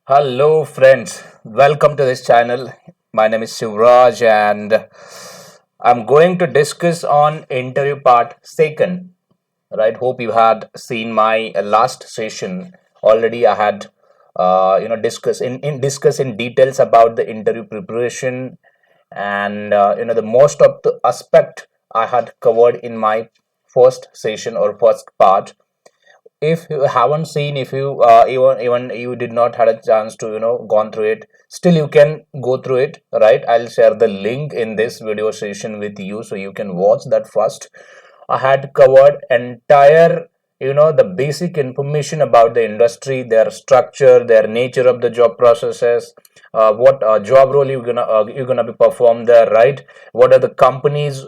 Hello, friends. Welcome to this channel. My name is Shivraj, and I'm going to discuss on interview part second. Right? Hope you had seen my last session already. I had, discuss in details about the interview preparation, and the most of the aspect I had covered in my first session or first part. If you haven't seen, if you even you did not had a chance to gone through it, still you can go through it, right? I'll share the link in this video session with you so you can watch that first. I had covered entire, the basic information about the industry, their structure, their nature of the job processes, what job role you're gonna be perform there, right? What are the companies,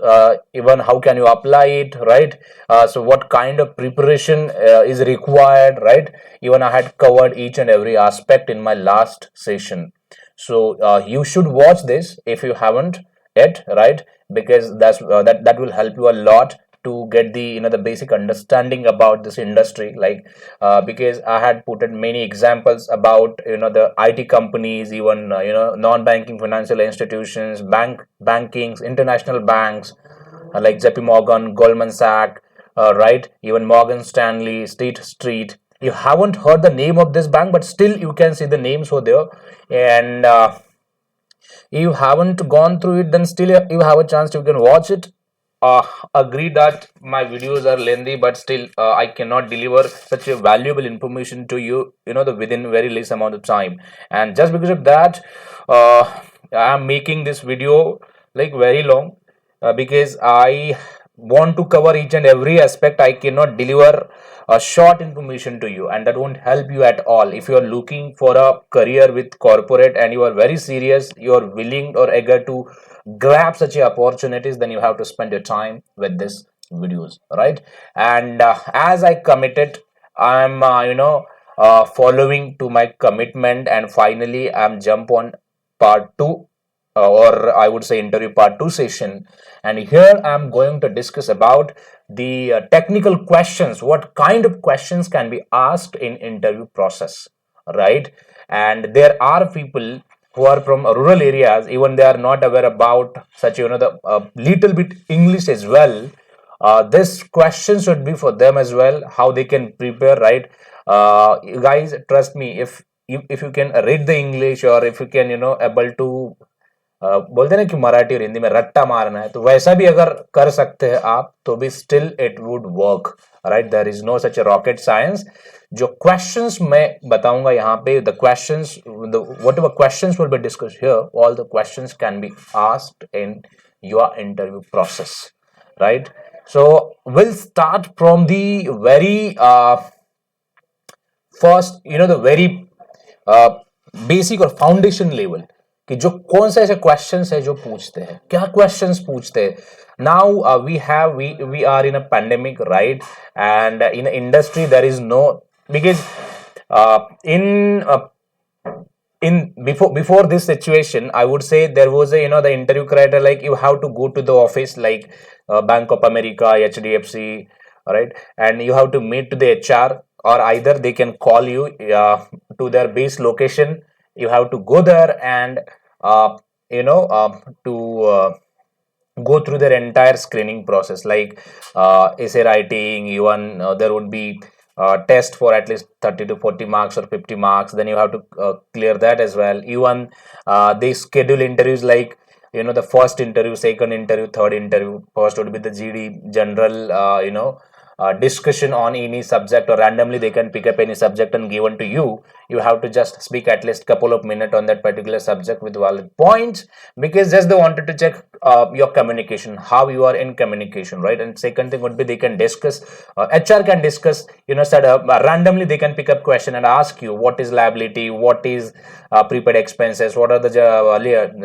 even how can you apply it, right? So what kind of preparation is required, right? Even I had covered each and every aspect in my last session. So you should watch this if you haven't yet, right? Because that will help you a lot to get the the basic understanding about this industry, like because I had put in many examples about the IT companies, even non-banking financial institutions, bankings, international banks, like JP Morgan, Goldman Sachs, right? Even Morgan Stanley, State Street. You haven't heard the name of this bank, but still you can see the names over there. And if you haven't gone through it, then still you have a chance. You can watch it. Agree that my videos are lengthy, but still I cannot deliver such a valuable information to you. The within very less amount of time, and just because of that, I am making this video like very long because I want to cover each and every aspect. I cannot deliver a short information to you, and that won't help you at all. If you are looking for a career with corporate and you are very serious, you are willing or eager to grab such opportunities, then you have to spend your time with this videos, right? And as I committed, I'm following to my commitment, and finally I'm jump on part 2, or I would say interview part 2 session. And here I'm going to discuss about the technical questions, what kind of questions can be asked in interview process, right? And there are people who are from rural areas, even they are not aware about such the little bit English as well. This question should be for them as well, how they can prepare, right? You guys, trust me, if you can read the English, or if you can able to बोलते हैं ना कि मराठी और हिंदी में रट्टा मारना है, तो वैसा भी अगर कर सकते हैं आप, तो भी still it would work, right? There is no such rocket science. जो क्वेश्चंस मैं बताऊंगा यहाँ पे, the questions, whatever questions will be discuss here, all the questions can be asked in your interview process, right? So we'll start from the very first, the very uh, basic और foundation level, कि जो कौन से ऐसे questions है जो पूछते हैं, क्या क्वेश्चंस पूछते हैं. Now we are in a pandemic, right? And in industry there is no, because in before this situation, I would say there was a the interview criteria, like you have to go to the office, like Bank of America, HDFC, right? And you have to meet to the HR, or either they can call you to their base location. You have to go there and to go through their entire screening process, like essay writing. Even there would be test for at least 30 to 40 marks or 50 marks, then you have to clear that as well. Even they schedule interviews, like the first interview, second interview, third interview. First would be the GD, general, discussion on any subject, or randomly they can pick up any subject and given to you. You have to just speak at least couple of minutes on that particular subject with valid points, because just they wanted to check your communication, how you are in communication, right? And second thing would be, they can discuss, HR can discuss, set up randomly, they can pick up question and ask you what is liability, what is prepaid expenses, what are the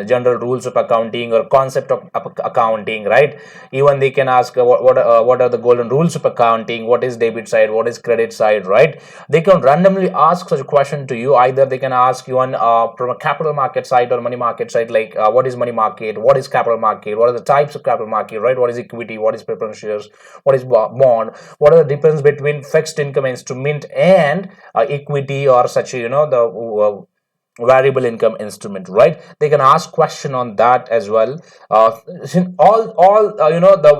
general rules of accounting or concept of accounting, right? Even they can ask what are the golden rules of accounting, what is debit side, what is credit side, right? They can randomly ask such a question to you. Either they can ask you on from a capital market side or money market side, like what is money market, what is capital market, what are the types of capital market, right? What is equity, what is preference shares, what is bond, what are the difference between fixed income instrument and equity, or such the variable income instrument, right? They can ask question on that as well. The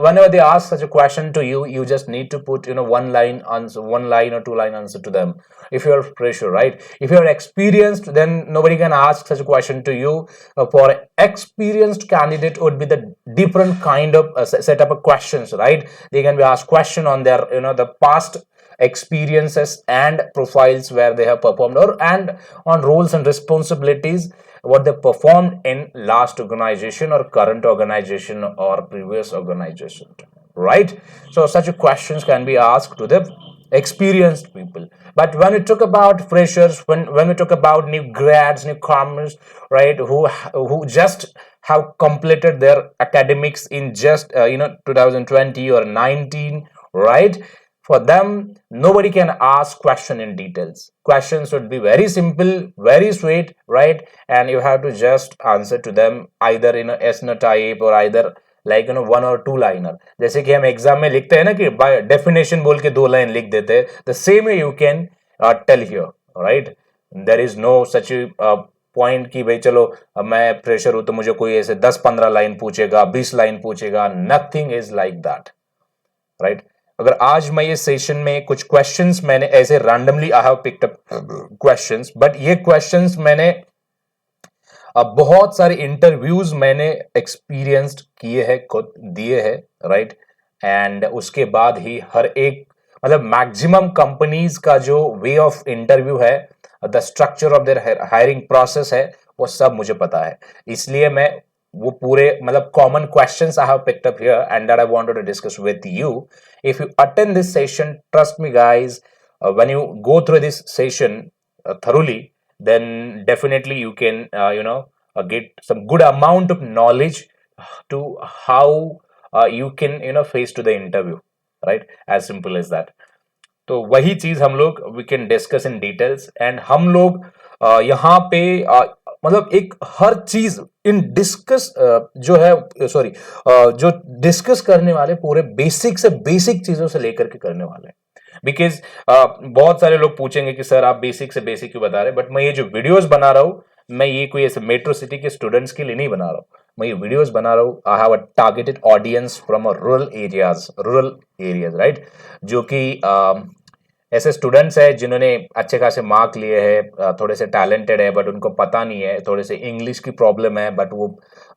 whenever they ask such a question to you, you just need to put one line answer, one line or two line answer to them. If you're fresher, right? If you're experienced, then nobody can ask such a question to you. For experienced candidate would be the different kind of set up of questions, right? They can be asked question on their the past experiences and profiles where they have performed, or and on roles and responsibilities what they performed in last organization or current organization or previous organization, right? So such questions can be asked to the experienced people. But when we talk about freshers, when we talk about new grads, newcomers, right, who just have completed their academics in just 2020 or 19, right? For them, nobody can ask question in details. Questions would be very simple, very sweet, right? And you have to just answer to them either in a yes no type or either like one or two liner. जैसे कि हम exam में लिखते हैं ना कि by definition बोल के दो लाइन लिख देते हैं, the same way you can tell here, right? There is no such point कि भाई चलो मैं प्रेशर हूं तो मुझे कोई ऐसे 10-15 लाइन पूछेगा, 20 लाइन पूछेगा. Nothing is like that, right? अगर आज मैं ये सेशन में कुछ क्वेश्चंस मैंने ऐसे randomly I have picked up questions, but ये क्वेश्चंस मैंने बहुत सारे इंटरव्यूज मैंने एक्सपीरियंस्ड किए हैं, खुद दिए हैं, राइट? एंड उसके बाद ही हर एक मतलब मैक्सिमम कंपनीज का जो वे ऑफ इंटरव्यू है, the structure of their hiring process है, वो सब मुझे पता है. इसलिए मैं वो पूरे मतलब common questions I have picked up here and that I wanted to discuss with you. If you attend this session, trust me guys, when you go through this session thoroughly, then definitely you can get some good amount of knowledge to how you can face to the interview, right? As simple as that. तो वही चीज हम लोग we can discuss in details. And हम लोग यहाँ पे मतलब एक हर चीज इन डिस्कस जो है सॉरी जो डिस्कस करने वाले पूरे बेसिक से बेसिक चीजों से लेकर के करने वाले हैं. बिकॉज बहुत सारे लोग पूछेंगे कि सर आप बेसिक से बेसिक क्यों बता रहे हैं, बट मैं ये जो वीडियोस बना रहा हूँ, मैं ये कोई ऐसे मेट्रो सिटी के स्टूडेंट्स के लिए नहीं बना रहा हूँ. मैं ये वीडियोस बना रहा हूँ, आई have a targeted audience from rural areas, right? जो कि ऐसे स्टूडेंट्स है जिन्होंने अच्छे खासे मार्क लिए हैं, थोड़े से टैलेंटेड है बट उनको पता नहीं है, थोड़े से इंग्लिश की प्रॉब्लम है बट वो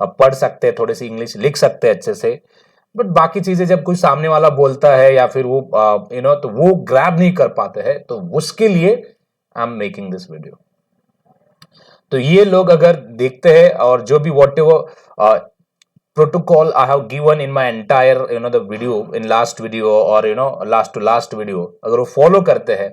पढ़ सकते हैं, थोड़े से इंग्लिश लिख सकते हैं अच्छे से, बट बाकी चीजें जब कोई सामने वाला बोलता है या फिर वो तो वो ग्रैब नहीं कर पाते हैं. तो उसके लिए I am making this video. तो ये लोग अगर देखते हैं और जो भी what ever protocol I have given in my entire the video in last video or last to last video, अगर वो follow करते हैं,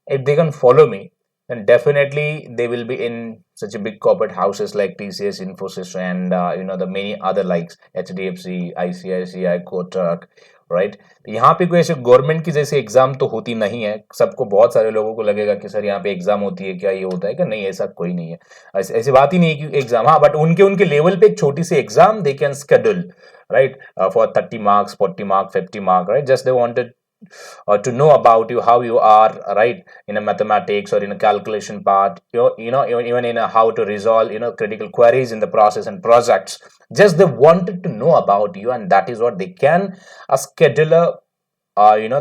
if they can follow me, then definitely they will be in such a big corporate houses like TCS, Infosys, and the many other likes HDFC, ICICI, Kotak, right? यहाँ पे कोई ऐसे government की जैसे एग्जाम तो होती नहीं है. सबको बहुत सारे लोगों को लगेगा कि सर यहाँ पे एग्जाम होती है क्या, ये होता है क्या? नहीं, ऐसा कोई नहीं है, ऐसी बात ही नहीं है कि एग्जाम. हाँ, बट उनके लेवल पे एक छोटी सी exam they can schedule, right, for 30 marks, 40 marks, 50 marks, right? Just they wanted to know about you, how you are, right, in a mathematics or in a calculation part, even in a how to resolve critical queries in the process and projects. Just they wanted to know about you, and that is what they can schedule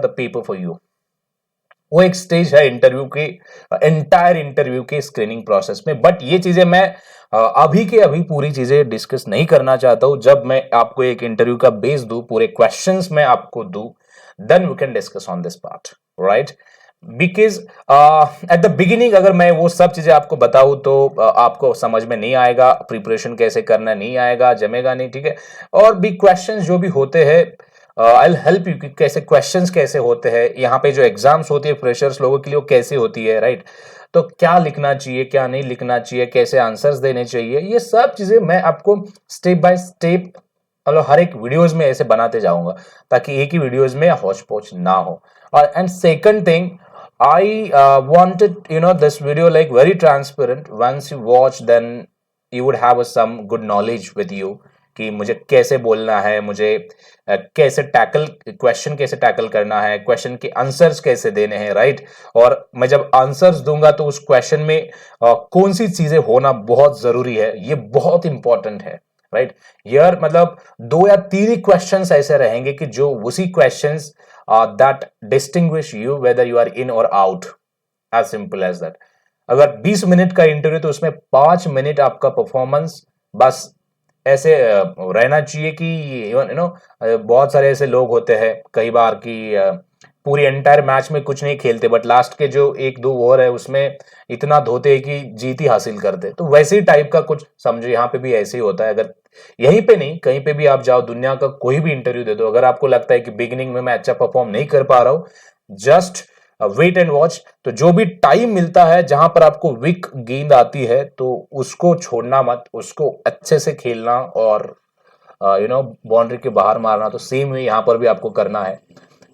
the paper for you. वो एक stage है interview के, entire interview के screening process में. But ये चीजें मैं अभी के अभी पूरी चीजें डिस्कस नहीं करना चाहता हूँ. जब मैं आपको एक इंटरव्यू का बेस दूं, पूरे क्वेश्चंस मैं आपको दूं, then we can discuss on this part, right? Because at the beginning अगर मैं वो सब चीजें आपको बताऊं तो आपको समझ में नहीं आएगा, प्रिपरेशन कैसे करना नहीं आएगा, जमेगा नहीं, ठीक है? और भी क्वेश्चंस जो भी होते हैं आई विल हेल्प यू कि कैसे क्वेश्चंस कैसे होते हैं. यहाँ पे जो एग्जाम्स होती है फ्रेशर्स लोगों के लिए वो कैसे होती है, राइट? तो क्या लिखना चाहिए, क्या नहीं लिखना चाहिए, कैसे आंसर्स देने चाहिए, ये सब चीजें मैं आपको स्टेप बाय स्टेप मतलब हर एक वीडियोस में ऐसे बनाते जाऊंगा ताकि एक ही वीडियोस में हौच पौच ना हो. और and second thing, I wanted this video like very transparent. Once you watch then you would have some good knowledge with you कि मुझे कैसे बोलना है, मुझे कैसे क्वेश्चन कैसे टैकल करना है, क्वेश्चन के आंसर्स कैसे देने हैं, राइट। और मैं जब आंसर्स दूंगा तो उस क्वेश्चन में कौन सी चीजें होना बहुत जरूरी है, ये बहुत इंपॉर्टेंट है, राइट। यार मतलब 2 या 3 ही क्वेश्चंस ऐसे रहेंगे कि जो उसी questions that distinguish you whether you are in और out, as simple as that. अगर 20 मिनट का इंटरव्यू तो उसमें 5 मिनट आपका परफॉर्मेंस बस ऐसे रहना चाहिए कि यू नो बहुत सारे ऐसे लोग होते हैं कई बार कि पूरी एंटायर मैच में कुछ नहीं खेलते बट लास्ट के जो 1-2 ओवर है उसमें इतना धोते हैं कि जीत ही हासिल करते। तो वैसे ही टाइप का कुछ समझो, यहाँ पे भी ऐसे ही होता है। अगर यहीं पे नहीं कहीं पे भी आप जाओ, दुनिया का कोई भी इंटरव्यू दे दो, अगर आपको लगता है कि बिगिनिंग में मैं अच्छा परफॉर्म नहीं कर पा रहा हूँ, जस्ट वेट एंड वॉच। तो जो भी टाइम मिलता है जहां पर आपको वीक गेंद आती है तो उसको छोड़ना मत, उसको अच्छे से खेलना और बाउंड्री के बाहर मारना। तो सेम वे यहां पर भी आपको करना है,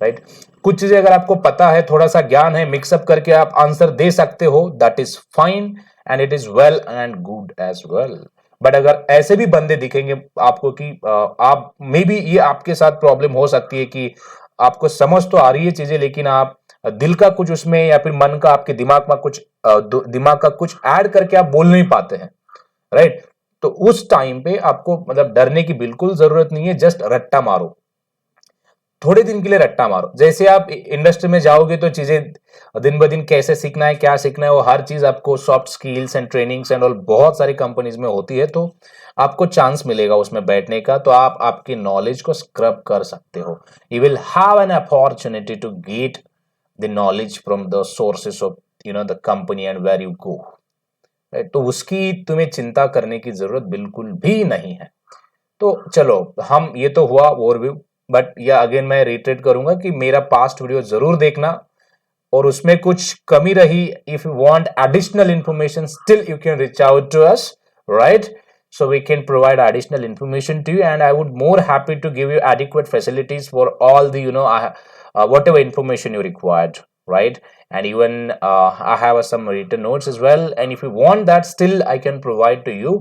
राइट। कुछ चीजें अगर आपको पता है, थोड़ा सा ज्ञान है, मिक्सअप करके आप आंसर दे सकते हो, that is fine and it is well and good as well. But अगर ऐसे भी बंदे दिखेंगे आपको कि आप मे बी ये आपके साथ प्रॉब्लम हो सकती है कि आपको समझ तो आ रही है चीजें लेकिन आप दिल का कुछ उसमें या फिर मन का आपके दिमाग में कुछ दिमाग का कुछ ऐड करके आप बोल नहीं पाते हैं, राइट। तो उस टाइम पे आपको मतलब डरने की बिल्कुल जरूरत नहीं है, जस्ट रट्टा मारो, थोड़े दिन के लिए रट्टा मारो। जैसे आप इंडस्ट्री में जाओगे तो चीजें दिन ब दिन कैसे सीखना है, क्या सीखना है, वो हर चीज आपको soft skills and trainings and all बहुत सारी कंपनीज में होती है, तो आपको चांस मिलेगा उसमें बैठने का, तो आप आपकी नॉलेज को स्क्रब कर सकते हो। You will have an opportunity to get the knowledge from the sources of the company and where you go, right. तो उसकी तुम्हें चिंता करने की जरूरत बिल्कुल भी नहीं है। तो चलो, हम ये तो हुआ ओवरव्यू, बट ये अगेन मैं रिट्रेट करूंगा कि मेरा पास्ट वीडियो जरूर देखना और उसमें कुछ कमी रही, if you want additional information still you can reach out to us, right. So we can provide additional information to you and I would more happy to give you adequate facilities for all the whatever information you required, right. And even I have some written notes as well, and if you want that still I can provide to you.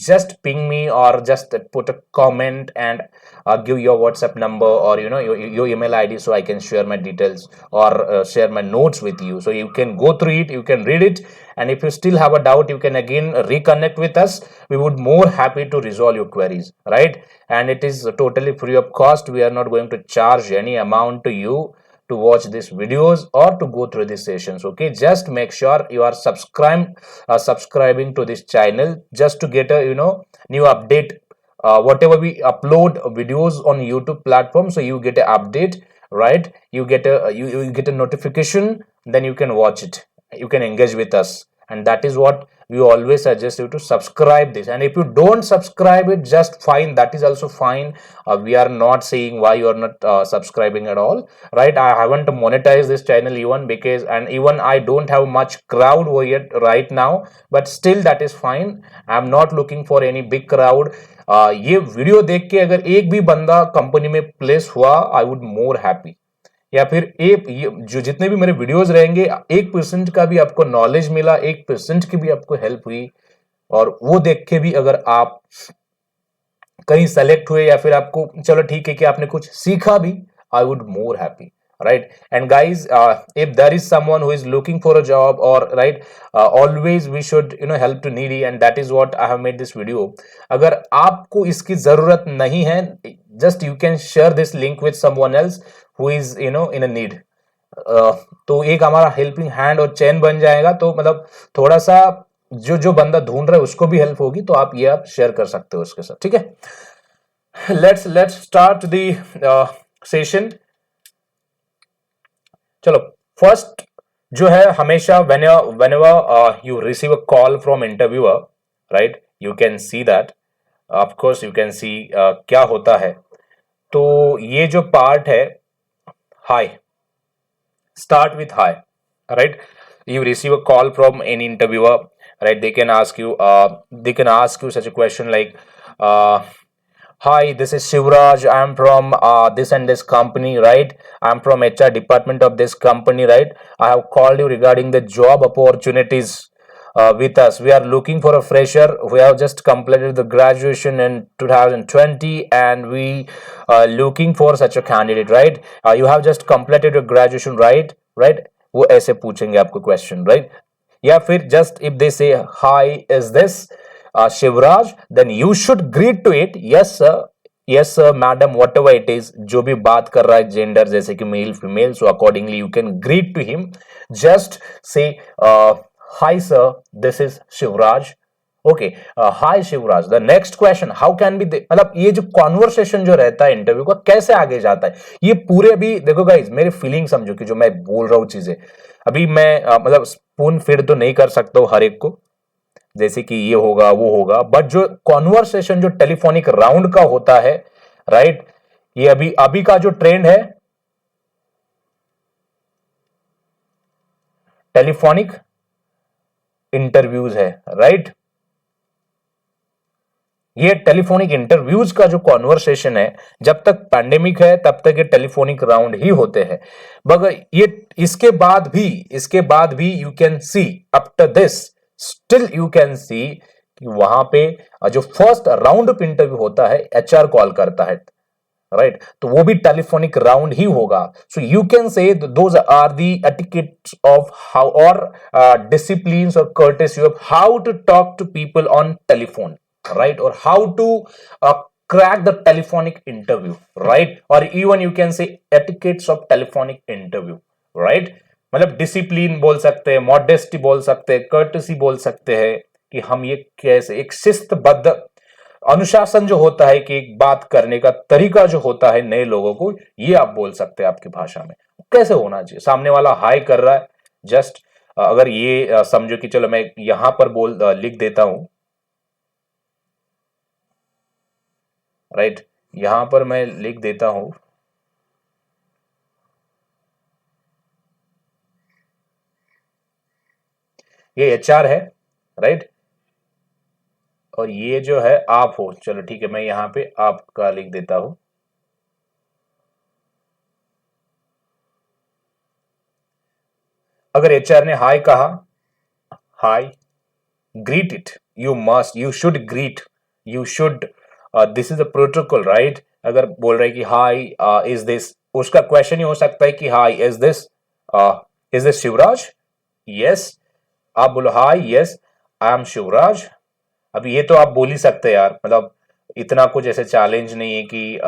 Just ping me or just put a comment and give your WhatsApp number or your email ID so I can share my details or share my notes with you, so you can go through it, you can read it, and if you still have a doubt you can again reconnect with us. We would more happy to resolve your queries, right. And it is totally free of cost. We are not going to charge any amount to you to watch these videos or to go through these sessions, okay. Just make sure you are subscribing to this channel just to get a new update whatever we upload videos on YouTube platform, so you get an update, right. You get you get a notification, then you can watch it, you can engage with us, and that is what we always suggest you to subscribe this. And if you don't subscribe it, just fine, that is also fine. We are not saying why you are not subscribing at all, right. I haven't monetized this channel even because, and even I don't have much crowd over yet right now, but still that is fine. I'm not looking for any big crowd. ये video देख के अगर एक भी बंदा company में place हुआ, I would more happy. या फिर जो जितने भी मेरे वीडियोस रहेंगे 1% का भी आपको नॉलेज मिला, 1% की भी आपको हेल्प हुई, और वो देख के भी अगर आप कहीं सेलेक्ट हुए या फिर आपको चलो ठीक है कि आपने कुछ सीखा भी, I would more happy, right. And guys, if there is someone who is looking for a job or right, always we should help to needy, and that is what I have made this video. अगर आपको इसकी जरूरत नहीं है, just you can share this link with someone else who is in a need. तो एक हमारा helping hand और चेन बन जाएगा, तो मतलब थोड़ा सा जो बंदा ढूंढ रहा है उसको भी हेल्प होगी, तो आप ये शेयर कर सकते हो उसके साथ, ठीक है। Let's start the session. चलो, फर्स्ट जो है हमेशा whenever you receive a call from interviewer, right, you can see that, of course you can see क्या होता है। तो ये जो पार्ट है, hi, start with hi, right. You receive a call from an interviewer, right. They can ask you such a question like hi, this is Shivraj. I'm from this and this company, right? I'm from HR department of this company, right? I have called you regarding the job opportunities. with us. We are looking for a fresher. We have just completed the graduation in 2020 and we are looking for such a candidate, right? You have just completed your graduation, right? वो ऐसे पूछेंगे आपको question, right? या फिर just if they say hi is this Shivraj, then you should greet to it yes sir, yes sir madam, whatever it is, जो भी बात कर रहा है जेंडर जैसे कि male female, so accordingly you can greet to him. Just say hi sir, this is Shivraj. Okay, hi Shivraj. The next question, how can be, मतलब ये जो कॉन्वर्सेशन जो रहता है इंटरव्यू का कैसे आगे जाता है, ये पूरे भी देखो गाइज, मेरे फीलिंग समझो कि जो मैं बोल रहा हूँ चीजें अभी मैं मतलब स्पून फीड तो नहीं कर सकता हूँ हर एक को, जैसे कि ये होगा वो होगा, बट जो कॉन्वर्सेशन जो टेलीफोनिक राउंड का होता है, राइट, ये अभी अभी का जो ट्रेंड है टेलीफोनिक इंटरव्यूज है, राइट. ये टेलीफोनिक इंटरव्यूज का जो कॉन्वर्सेशन है, जब तक पैंडेमिक है तब तक ये टेलीफोनिक राउंड ही होते हैं. मगर ये इसके बाद भी you can see after this, still you can see कि वहां पे जो फर्स्ट राउंड ऑफ इंटरव्यू होता है एचआर कॉल करता है, राइट, तो वो भी टेलीफोनिक राउंड ही होगा. So you can say those are the etiquettes of how और डिसिप्लिन्स और courtesy of how to talk to people on telephone, right, or how to crack the telephonic interview, right, or even you can say etiquettes of telephonic interview, right. मतलब discipline बोल सकते हैं, modesty बोल सकते हैं, courtesy बोल सकते हैं कि हम ये कैसे एक शिस्तबद्ध अनुशासन जो होता है कि एक बात करने का तरीका जो होता है नए लोगों को, ये आप बोल सकते हैं आपकी भाषा में कैसे होना चाहिए. सामने वाला हाई कर रहा है, जस्ट अगर ये समझो कि चलो मैं यहां पर लिख देता हूं, राइट, यहां पर मैं लिख देता हूं ये एचआर है, राइट, और ये जो है आप हो. चलो ठीक है, मैं यहां पे आपका लिख देता हूं. अगर एचआर ने हाय कहा, hi, greet it, you should greet, you should, this is a protocol, right. अगर बोल रहे कि हाय इज दिस, उसका क्वेश्चन ही हो सकता है कि hi is this Shivraj, yes. आप बोलो hi, yes I am Shivraj. अब ये तो आप बोल ही सकते हैं यार, मतलब इतना कुछ ऐसे चैलेंज नहीं है कि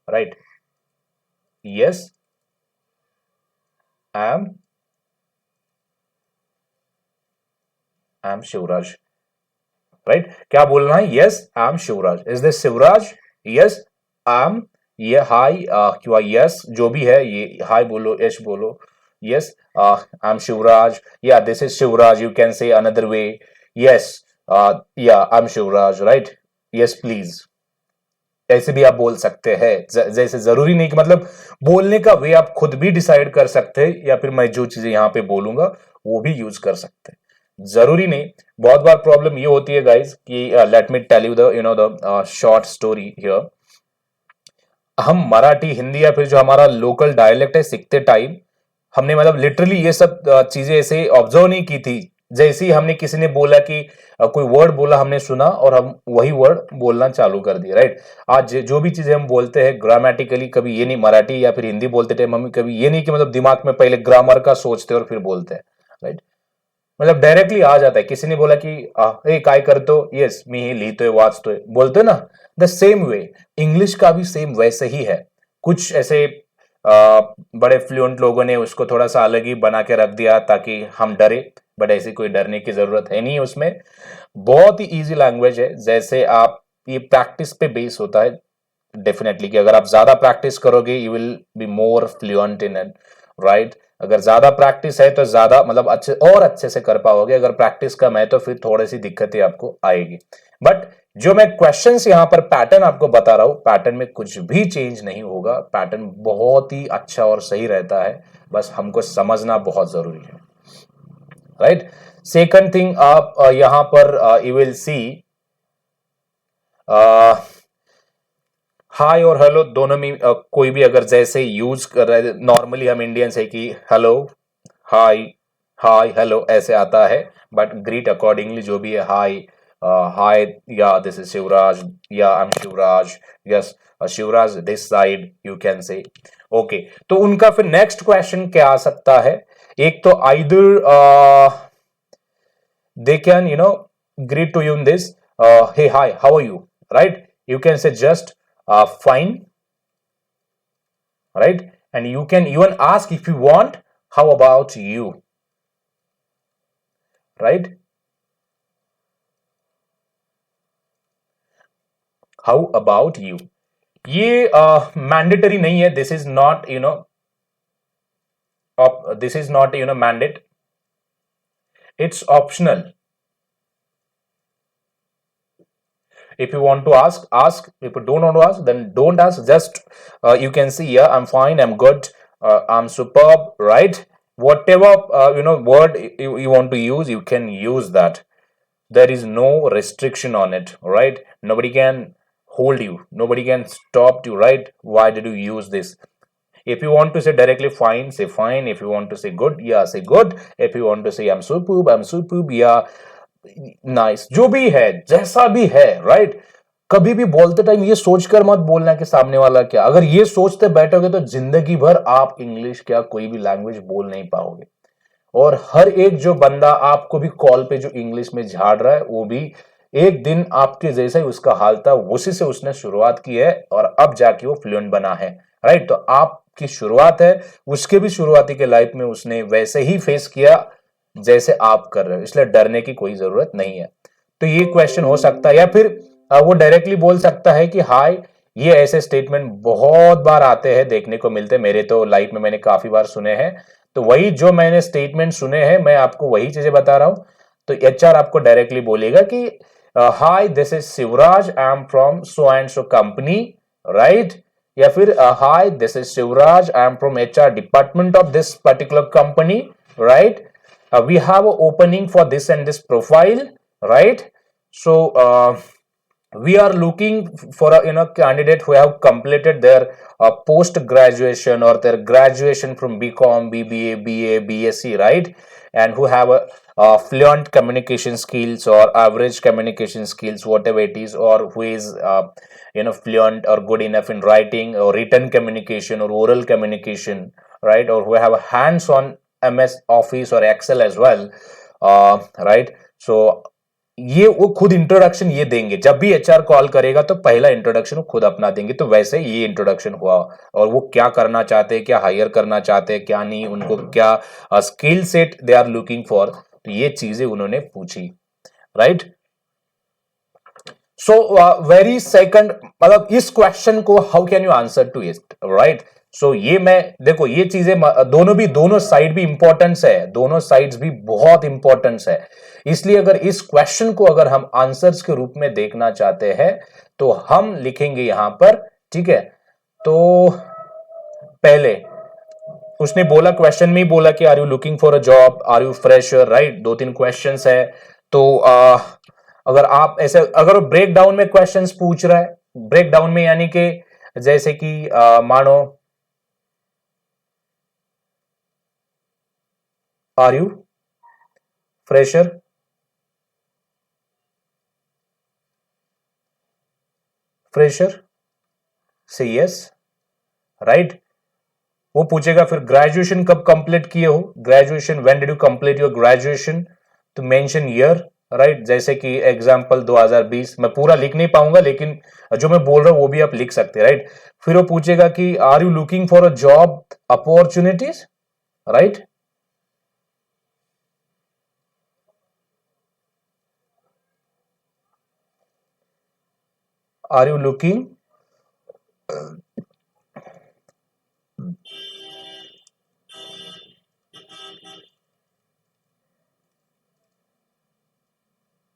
right, yes I am Shivraj, right. क्या बोलना है, yes I am Shivraj, is this Shivraj, yes I M, ये हाय क्यों, यस जो भी है ये हाय बोलो, यस बोलो, यस आई एम शिवराज, या this is Shivraj. You can say another way, yes या I am Shivraj, right, yes please. ऐसे भी आप बोल सकते हैं. जैसे जरूरी नहीं कि मतलब बोलने का वे आप खुद भी डिसाइड कर सकते हैं, या फिर मैं जो चीजें यहां पे बोलूंगा वो भी यूज कर सकते हैं, जरूरी नहीं. बहुत बार प्रॉब्लम ये होती है गाइज कि let me tell you the short story here. हम मराठी, हिंदी या फिर जो हमारा लोकल डायलेक्ट है सीखते टाइम हमने मतलब लिटरली ये सब चीजें ऐसे ऑब्जर्व नहीं की थी. जैसे ही हमने किसी ने बोला कि कोई वर्ड बोला, हमने सुना और हम वही वर्ड बोलना चालू कर दिया, राइट. आज जो भी चीजें हम बोलते हैं ग्रामेटिकली, कभी ये नहीं, मराठी या फिर हिंदी बोलते टाइम हम कभी ये नहीं कि मतलब दिमाग में पहले ग्रामर का सोचते और फिर बोलते हैं, राइट. मतलब डायरेक्टली आ जाता है. किसी ने बोला कि ए काय करतो, यस मी ही लिहितोय वाचतोय, बोलते ना. द सेम वे इंग्लिश का भी सेम वैसे ही है. कुछ ऐसे बड़े फ्लुएंट लोगों ने उसको थोड़ा सा अलग ही बना के रख दिया ताकि हम डरे, बट ऐसी कोई डरने की जरूरत है नहीं उसमें. बहुत ही इजी लैंग्वेज है. जैसे आप, ये प्रैक्टिस पे बेस होता है डेफिनेटली, कि अगर आप ज्यादा प्रैक्टिस करोगे you will be more fluent in it, right. अगर ज्यादा प्रैक्टिस है तो ज्यादा मतलब अच्छे से कर पाओगे. अगर प्रैक्टिस कम है तो फिर थोड़ी सी दिक्कतें आपको आएगी. बट जो मैं क्वेश्चंस यहां पर पैटर्न आपको बता रहा हूं, पैटर्न में कुछ भी चेंज नहीं होगा. पैटर्न बहुत ही अच्छा और सही रहता है, बस हमको समझना बहुत जरूरी है, राइट. सेकंड थिंग आप यहां पर यू विल सी हाय और हेलो दोनों में कोई भी अगर जैसे यूज कर रहे हैं, नॉर्मली हम इंडियंस है कि हेलो, हाय, हाय हेलो ऐसे आता है, बट ग्रीट अकॉर्डिंगली जो भी है, हाय हाय, या दिस इज शिवराज, या I am Shivraj, yes Shivraj this side, you can से। ओके, तो उनका फिर नेक्स्ट क्वेश्चन क्या आ सकता है? एक तो either they can greet to you in this, hey hi how are you, right? You can say just fine, right? And you can even ask if you want, how about you, right? How about you, ये mandatory नहीं है, this is not this is not mandate, it's optional. If you want to ask, ask. If you don't want to ask, then don't ask. Just you can see, yeah, I'm fine, I'm good, I'm superb, right? Whatever word you want to use, you can use that. There is no restriction on it, right? Nobody can hold you, nobody can stop you, right? Why did you use this? If you want to say directly fine, say fine. If you want to say good, yeah, say good. If you want to say I'm superb, yeah, nice, जो भी है, जैसा भी है, right? कभी भी बोलते time ये सोचकर मत बोलना कि सामने वाला क्या, अगर ये सोचते बैठोगे तो जिंदगी भर आप इंग्लिश क्या कोई भी लैंग्वेज बोल नहीं पाओगे। और हर एक जो बंदा आपको भी कॉल पे जो इंग्लिश में झाड़ रहा है, वो भी एक दिन आपके जैसा ही उसका हाल था, उसी से उसने शुरुआत की है और अब जाके वो फ्लुएंट बना है, राइट? तो आपकी शुरुआत है, उसके भी शुरुआती के लाइफ में उसने वैसे ही फेस किया जैसे आप कर रहे हो, इसलिए डरने की कोई जरूरत नहीं है। तो ये क्वेश्चन हो सकता है, या फिर वो डायरेक्टली बोल सकता है कि हाय। ये ऐसे स्टेटमेंट बहुत बार आते हैं, देखने को मिलते हैं, मेरे तो लाइफ में मैंने काफी बार सुने हैं। तो वही जो मैंने स्टेटमेंट सुने हैं, मैं आपको वही चीजें बता रहा हूं। तो एचआर आपको डायरेक्टली बोलेगा कि hi this is Shivraj, I am from so and so company, right? या फिर हाय this is Shivraj, I am from HR department of this particular company, right? We have an opening for this and this profile, right? So we are looking for a candidate who have completed their post graduation or their graduation from BCom, BBA, BA, BSc, right? And who have a fluent communication skills or average communication skills, whatever it is, or who is fluent or good enough in writing or written communication or oral communication, right? Or who have a hands-on MS Office or Excel as well, right? So ये वो खुद introduction ये देंगे, जब भी HR call करेगा तो पहला इंट्रोडक्शन वो खुद अपना देंगे। तो वैसे ये इंट्रोडक्शन हुआ, और वो क्या करना चाहते हैं, क्या हायर करना चाहते हैं, क्या नहीं, उनको क्या skill set they are looking for, तो ये चीजें उन्होंने पूछी, राइट? सो वेरी सेकंड, मतलब इस क्वेश्चन को how can you answer to it, right? So ये मैं देखो, ये चीजें दोनों साइड भी इंपॉर्टेंस है, दोनों साइड्स भी बहुत इंपॉर्टेंस है। इसलिए अगर इस क्वेश्चन को अगर हम आंसर्स के रूप में देखना चाहते हैं तो हम लिखेंगे यहां पर, ठीक है? तो पहले उसने बोला, क्वेश्चन में ही बोला कि are you looking for a job, are you fresher, right? दो तीन क्वेश्चंस है। तो अगर आप ऐसे, अगर वो ब्रेक डाउन में क्वेश्चंस पूछ रहा है, ब्रेक डाउन में यानी कि जैसे कि मानो आर यू फ्रेशर, फ्रेशर से यस, राइट? वो पूछेगा फिर ग्रेजुएशन कब कंप्लीट किए हो, graduation when did you complete your graduation, तो मेंशन ईयर, राइट? जैसे कि एग्जांपल 2020, मैं पूरा लिख नहीं पाऊंगा लेकिन जो मैं बोल रहा हूं वो भी आप लिख सकते हैं, राइट? फिर वो पूछेगा कि are you looking for a job opportunities, right? Are you looking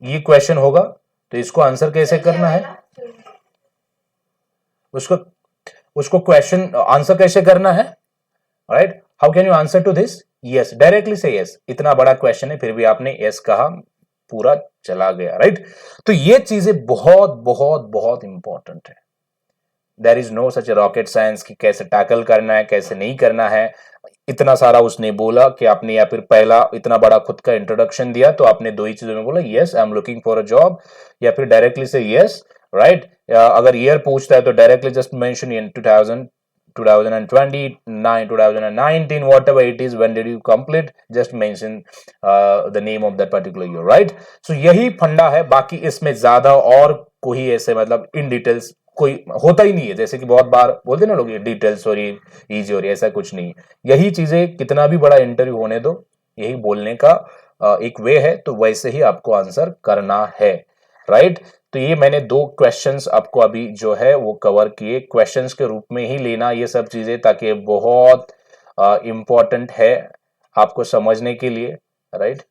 ये क्वेश्चन होगा, तो इसको आंसर कैसे करना है, उसको उसको क्वेश्चन आंसर कैसे करना है, right? How can you answer to this? Yes, directly से यस। इतना बड़ा क्वेश्चन है फिर भी आपने यस कहा, पूरा चला गया, राइट? तो ये चीजें बहुत बहुत बहुत इंपॉर्टेंट है। There is no such rocket science कि कैसे टैकल करना है, कैसे नहीं करना है। इतना सारा उसने बोला कि आपने, या फिर पहला इतना बड़ा खुद का इंट्रोडक्शन दिया तो आपने दो ही चीजों में बोला yes I am looking for a job, या फिर डायरेक्टली से यस, राइट। अगर ईयर पूछता है तो directly just mention in 2000, 2029, 2019, whatever it is, when did you complete, just mention the name of that particular year, right? So यही फंडा है, बाकी इसमें ज्यादा और कोई ऐसे मतलब इन डिटेल्स कोई होता ही नहीं है। जैसे कि बहुत बार बोलते ना लोग ये डिटेल्स और ये इजी और ऐसा कुछ नहीं है। यही चीजें कितना भी बड़ा इंटरव्यू होने दो, यही बोलने का एक वे है, तो वैसे ही आपको आंसर करना है, राइट। तो ये मैंने दो क्वेश्चंस आपको अभी जो है वो कवर किए, क्वेश्चंस के रूप में ही लेना ये सब चीजें, ताकि बहुत इंपॉर्टेंट है आपको समझने के लिए, right.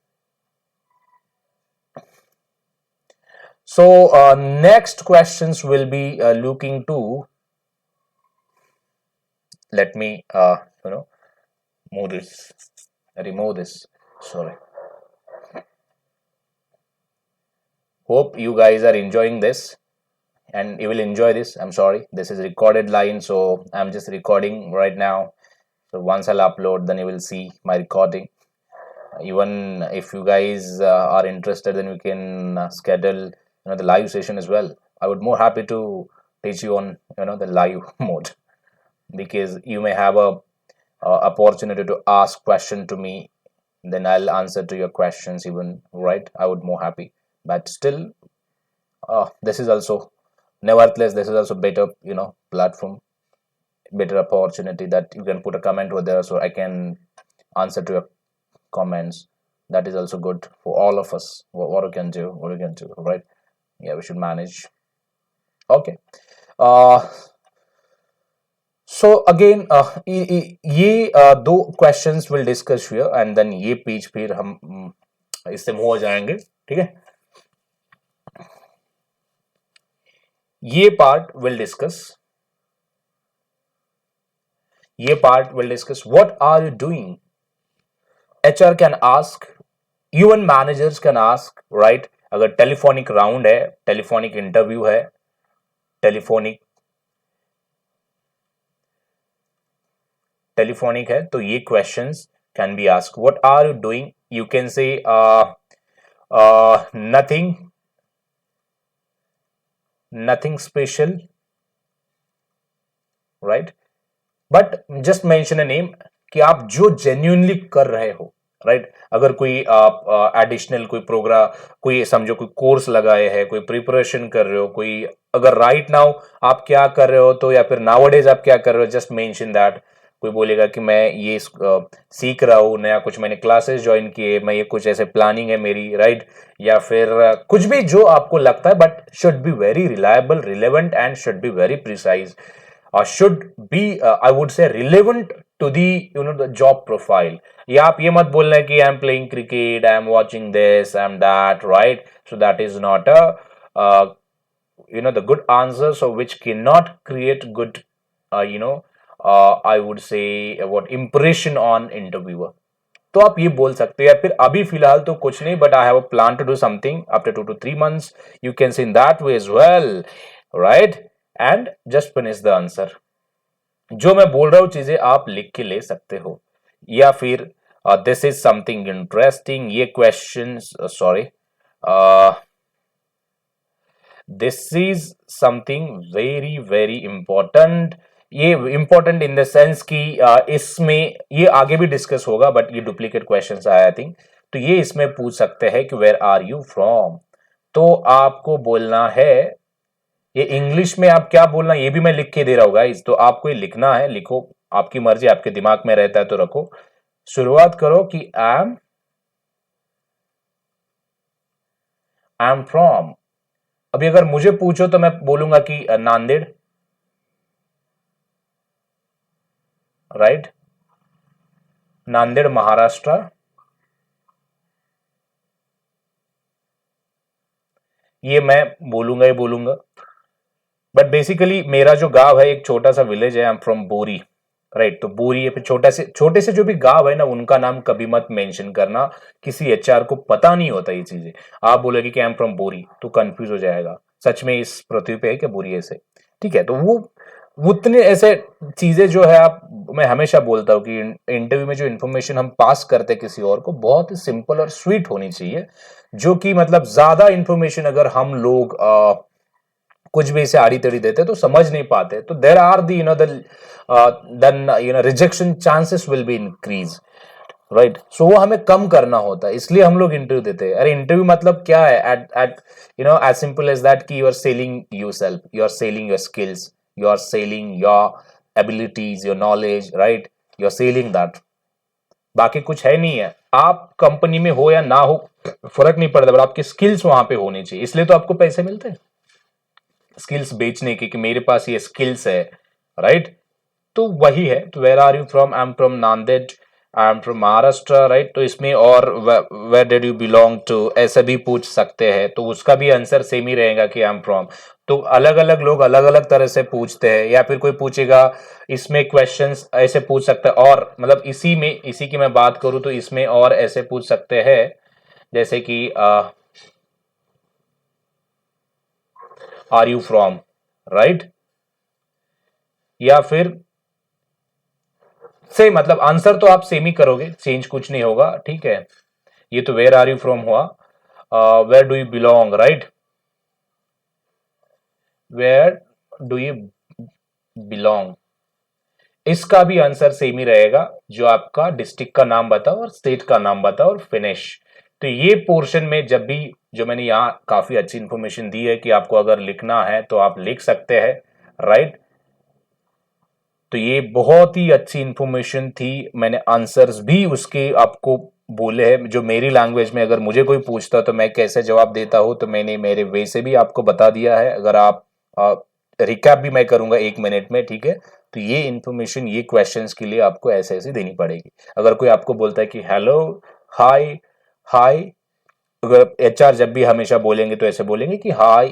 So next questions will be looking to, let me move this, remove this, sorry. Hope you guys are enjoying this and you will enjoy this. I'm sorry, this is recorded line, so I'm just recording right now. So once I'll upload, then you will see my recording. Even if you guys are interested, then we can schedule the live session as well. I would more happy to teach you on the live mode, because you may have a opportunity to ask question to me, then I'll answer to your questions even, right? I would more happy, but still this is also, nevertheless, this is also better platform, better opportunity, that you can put a comment over there so I can answer to your comments. That is also good for all of us. What we can do, right? Yeah, we should manage. Okay. So again ये दो questions will discuss here, and then ये page फिर हम इससे move हो जाएंगे, ठीक है। ये part will discuss, what are you doing. HR can ask, even managers can ask, right? अगर टेलीफोनिक राउंड है, टेलीफोनिक इंटरव्यू है, टेलीफोनिक है, तो ये questions can be ask. What are you doing, you can say nothing special, right, but just mention a name कि आप जो genuinely कर रहे हो, राइट। अगर कोई आप एडिशनल कोई प्रोग्राम, कोई समझो कोई कोर्स लगाए है, कोई प्रिपरेशन कर रहे हो, कोई अगर राइट नाउ आप क्या कर रहे हो, तो या फिर नाउअडेज आप क्या कर रहे हो, जस्ट मेंशन दैट। कोई बोलेगा कि मैं ये सीख रहा हूँ नया, कुछ मैंने क्लासेस ज्वाइन किए, मैं ये कुछ ऐसे प्लानिंग है मेरी, राइट। या फिर कुछ भी जो आपको लगता है, but should be very reliable, relevant and should be very precise, should be I would say relevant to the the job profile. या आप ये मत बोलना है कि I am playing cricket, I am watching this, I am that, right? So that is not a the good answer, so which cannot create good I would say what impression on interviewer. तो आप ये बोल सकते हैं, या फिर अभी फिलहाल तो कुछ नहीं, but I have a plan to do something after 2 to 3 months. You can say in that way as well, right? And just finish the answer. जो मैं बोल रहा हूं चीजें आप लिख के ले सकते हो, या फिर दिस इज समथिंग इंटरेस्टिंग, ये question sorry this is something very very important. ये इंपॉर्टेंट इन द सेंस कि इसमें ये आगे भी डिस्कस होगा, बट ये डुप्लीकेट क्वेश्चन आया आई थिंक। तो ये इसमें पूछ सकते हैं कि वेयर आर यू फ्रॉम, तो आपको बोलना है, ये इंग्लिश में आप क्या बोलना, ये भी मैं लिख के दे रहा हूँ गाइस, तो आपको ये लिखना है, लिखो, आपकी मर्जी, आपके दिमाग में रहता है तो रखो। शुरुआत करो कि आई एम फ्रॉम। अभी अगर मुझे पूछो तो मैं बोलूंगा कि नांदेड़, राइट, नांदेड़ महाराष्ट्र। ये मैं बोलूंगा ही बोलूंगा, बट बेसिकली मेरा जो गांव है एक छोटा सा विलेज है, आई एम फ्रॉम बोरी, राइट। तो बोरी है, फिर छोटे से जो भी गांव है ना, उनका नाम कभी मत मेंशन करना, किसी एचआर को पता नहीं होता ये चीजें। आप बोलेगे कि आई एम फ्रॉम बोरी तो कंफ्यूज हो जाएगा, सच में इस पृथ्वी पे है क्या बोरी ऐसे, ठीक है। तो वो उतने ऐसे चीजें जो है आप, मैं हमेशा बोलता हूँ कि इंटरव्यू में जो इन्फॉर्मेशन हम पास करते किसी और को बहुत ही सिंपल और स्वीट होनी चाहिए, जो कि मतलब ज्यादा इन्फॉर्मेशन अगर हम लोग कुछ भी इसे आड़ी टेढ़ी देते तो समझ नहीं पाते, तो there are the then rejection chances will be increase, right. So वो हमें कम करना होता है, इसलिए हम लोग इंटरव्यू देते हैं। अरे इंटरव्यू मतलब क्या है, at at as simple as that कि you are selling yourself, you are selling your skills, you are selling your abilities, your knowledge, right, you are selling that. बाकी कुछ है नहीं है। आप कंपनी में हो या ना हो फर्क नहीं पड़ता, बट आपकी स्किल्स वहां पे होनी चाहिए, इसलिए तो आपको पैसे मिलते हैं स्किल्स बेचने की, कि मेरे पास ये स्किल्स है, राइट। तो वही है। तो where are you from? I am from Nanded, I am from Maharashtra, right. तो इसमें और where did you belong to ऐसा भी पूछ सकते हैं, तो उसका भी आंसर सेम ही रहेगा कि आई एम फ्रॉम। तो अलग अलग लोग अलग अलग तरह से पूछते हैं, या फिर कोई पूछेगा इसमें क्वेश्चंस ऐसे पूछ सकते हैं, और मतलब इसी में, इसी की मैं बात करूं तो इसमें और ऐसे पूछ सकते हैं, जैसे कि आर यू फ्रॉम, राइट। या फिर से मतलब आंसर तो आप सेम ही करोगे, चेंज कुछ नहीं होगा, ठीक है। ये तो वेयर आर यू फ्रॉम हुआ, where do you belong, right, where do you belong, इसका भी आंसर सेम ही रहेगा, जो आपका डिस्ट्रिक्ट का नाम बताओ और स्टेट का नाम बताओ और फिनिश। तो ये पोर्शन में जब भी, जो मैंने यहाँ काफी अच्छी इंफॉर्मेशन दी है कि आपको अगर लिखना है तो आप लिख सकते हैं, राइट। तो ये बहुत ही अच्छी इंफॉर्मेशन थी, मैंने आंसर्स भी उसके आपको बोले हैं, जो मेरी लैंग्वेज में अगर मुझे कोई पूछता तो मैं कैसे जवाब देता हूं, तो मैंने मेरे वे से भी आपको बता दिया है। अगर आप रिकैप भी मैं करूंगा 1 मिनट में, ठीक है। तो ये इंफॉर्मेशन, ये क्वेश्चंस के लिए आपको ऐसे ऐसे देनी पड़ेगी। अगर कोई आपको बोलता है कि हेलो, हाय, हाय, अगर एचआर जब भी हमेशा बोलेंगे तो ऐसे बोलेंगे कि hi,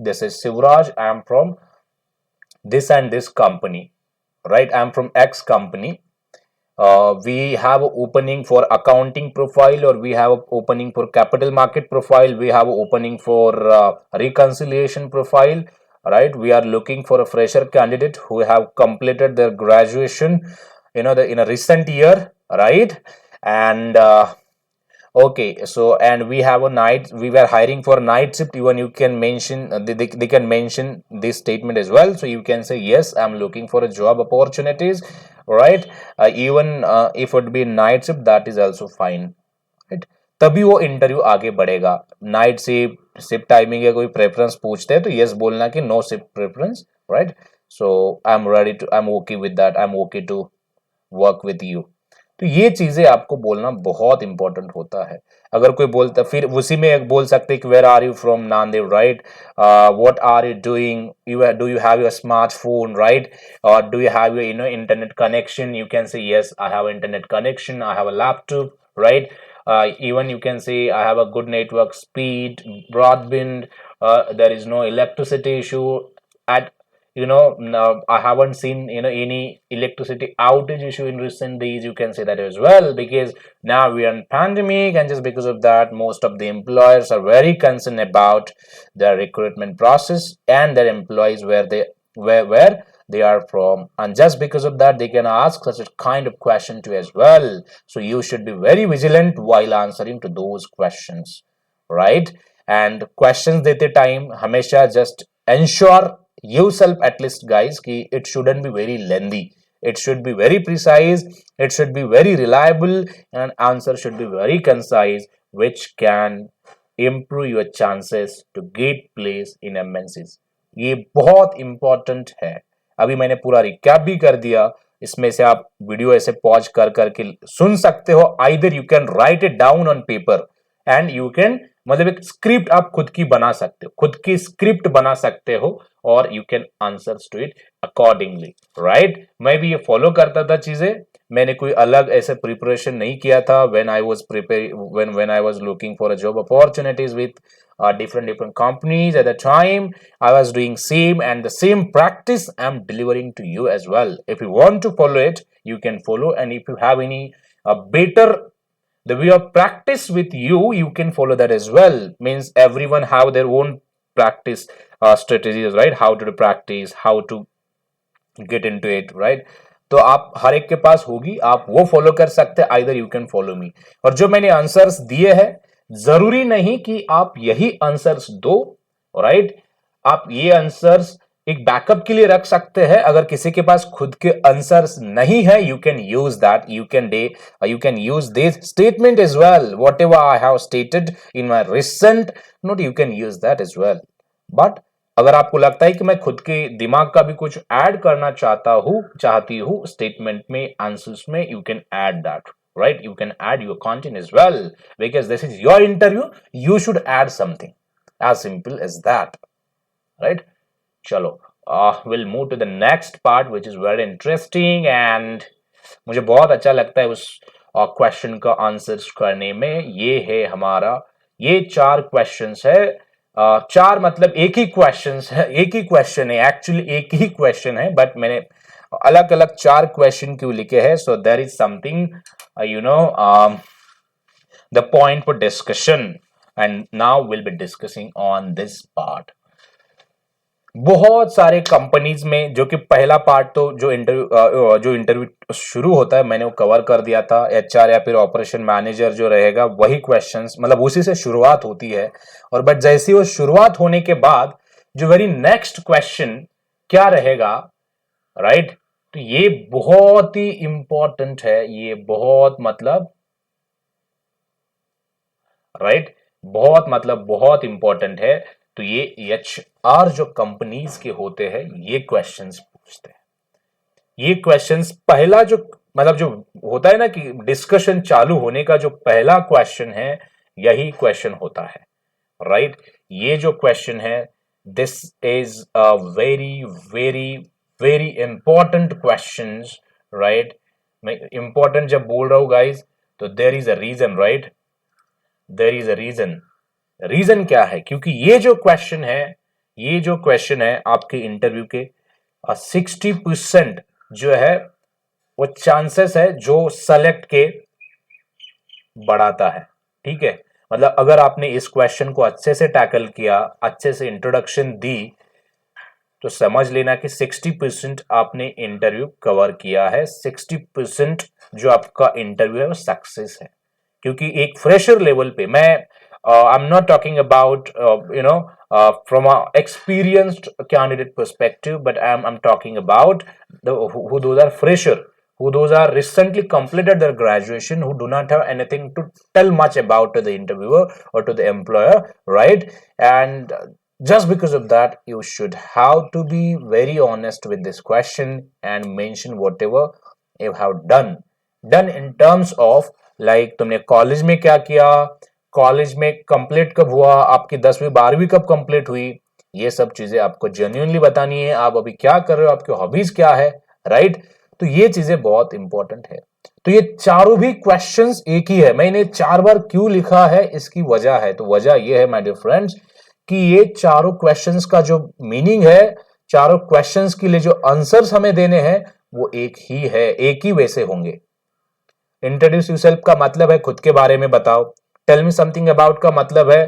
this is Shivraj, I am from this and this company, right, I'm from X company. We have a opening for accounting profile, or we have a opening for capital market profile, we have a opening for reconciliation profile, right. We are looking for a fresher candidate who have completed their graduation, in a recent year, right. And okay, so and we have a night. We were hiring for night shift. Even you can mention, they can mention this statement as well. So you can say yes, I'm looking for a job opportunities, right? Even if it be night shift, that is also fine, right? तभी वो interview आगे बढ़ेगा। Night shift, shift timing या कोई preference पूछते हैं तो yes बोलना कि no shift preference, right. So I am ready to, I am okay with that, I am okay to work with you. तो ये चीजें आपको बोलना बहुत इंपॉर्टेंट होता है। अगर कोई बोलता, फिर उसी में एक बोल सकते हैं कि where are you from? Nanded, right. What are you doing? You do you have your smartphone, right, और do you have your internet connection? You can say yes, I have internet connection, I have a laptop, right. Even you can say I have a good network speed, broadband, there is no electricity issue at, now I haven't seen any electricity outage issue in recent days. You can say that as well, because now we are in pandemic, and just because of that most of the employers are very concerned about their recruitment process and their employees, where they are from, and just because of that they can ask such a kind of question to as well. So you should be very vigilant while answering to those questions, right. And questions dete time hamesha just ensure yourself, at least guys, ki it shouldn't be very lengthy, it should be very precise, it should be very reliable, and answer should be very concise, which can improve your chances to get place in MNCs. ये बहुत important है। अभी मैंने पूरा recap भी कर दिया, इसमें से आप वीडियो ऐसे पॉज कर करके सुन सकते हो। Either you can write it down on paper, and you can, मतलब एक स्क्रिप्ट आप खुद की बना सकते हो, खुद की स्क्रिप्ट बना सकते हो, और you can answers to it accordingly, right. मैं भी ये फॉलो करता था चीजें, मैंने कोई अलग ऐसे प्रिपरेशन नहीं किया था when I was prepare, when I was looking for a job opportunities with different companies at the time. I was doing same, and the same practice I'm delivering to you as well. If you want to follow it, you can follow, and if you have any better the way of practice with you, you can follow that as well. Means everyone have their own practice strategies, right? How to do practice, how to get into it, right? तो आप हर एक के पास होगी, आप वो follow कर सकते हैं, either you can follow me. और जो मैंने आंसर्स दिए हैं, जरूरी नहीं कि आप यही आंसर्स दो, राइट? आप ये आंसर्स एक बैकअप के लिए रख सकते हैं। अगर किसी के पास खुद के आंसर्स नहीं है, you can use that, you can use this statement as well, whatever I have stated in my recent note, you can use that as well. But अगर आपको लगता है कि मैं खुद के दिमाग का भी कुछ ऐड करना चाहती हूँ स्टेटमेंट में, आंसर्स में, you can add that, right? You can add your content as well, because this is your interview, you should add something, as simple as that, right? चलो, we'll move to the next part which is very interesting, and मुझे बहुत अच्छा लगता है उस question का answers करने में। ये है हमारा, ये 4 क्वेश्चंस है, 4 मतलब एक ही क्वेश्चंस है, एक ही क्वेश्चन है, एक्चुअली एक ही क्वेश्चन है, बट मैंने अलग अलग 4 क्वेश्चन क्यों लिखे हैं? So there is something the point for discussion, and now will be discussing on this part. बहुत सारे कंपनीज में, जो कि पहला पार्ट तो जो इंटरव्यू शुरू होता है मैंने वो कवर कर दिया था, एचआर या फिर ऑपरेशन मैनेजर जो रहेगा वही क्वेश्चंस, मतलब उसी से शुरुआत होती है। और बट जैसी वो शुरुआत होने के बाद जो वेरी नेक्स्ट क्वेश्चन क्या रहेगा, राइट? तो ये बहुत ही इंपॉर्टेंट है, ये बहुत मतलब, राइट, बहुत इंपॉर्टेंट है। तो ये एचआर जो कंपनीज के होते हैं ये क्वेश्चंस पूछते हैं। ये क्वेश्चंस पहला जो मतलब जो होता है ना कि डिस्कशन चालू होने का जो पहला क्वेश्चन है, यही क्वेश्चन होता है, राइट? ये जो क्वेश्चन है, this is a very very very important questions, right? मैं इंपॉर्टेंट जब बोल रहा हूं गाइज, तो there is a reason, right? There is a reason. Reason क्या है? क्योंकि ये जो क्वेश्चन है आपके इंटरव्यू के 60% जो है वो चांसेस है जो सेलेक्ट के बढ़ाता है, ठीक है? मतलब अगर आपने इस क्वेश्चन को अच्छे से टैकल किया, अच्छे से इंट्रोडक्शन दी, तो समझ लेना कि 60% आपने इंटरव्यू कवर किया है, 60% जो आपका इंटरव्यू है वो सक्सेस है। क्योंकि एक फ्रेशर लेवल पे, मैं I am not talking about from a experienced candidate perspective, but I'm talking about who those are fresher, who those are recently completed their graduation, who do not have anything to tell much about to the interviewer or to the employer, right? And just because of that, you should have to be very honest with this question and mention whatever you have done in terms of, like, तुमने college में क्या किया, college में complete कब हुआ, आपकी 10वीं 12वीं कब कंप्लीट हुई, ये सब चीजें आपको जेन्युइनली बतानी है। आप अभी क्या कर रहे हो, आपकी हॉबीज क्या है, राइट? तो ये चीजें बहुत इंपॉर्टेंट है। तो ये चारों भी क्वेश्चंस एक ही है। मैंने 4 बार क्यों लिखा है, इसकी वजह है। तो वजह ये है माय डियर फ्रेंड्स कि ये चारों क्वेश्चंस का जो मीनिंग है, चारों क्वेश्चंस के लिए जो आंसर्स हमें देने हैं, वो एक ही है, एक ही वैसे होंगे। इंट्रोड्यूस यूरसेल्फ का मतलब है खुद के बारे में बताओ। टेल मी समथिंग अबाउट का मतलब है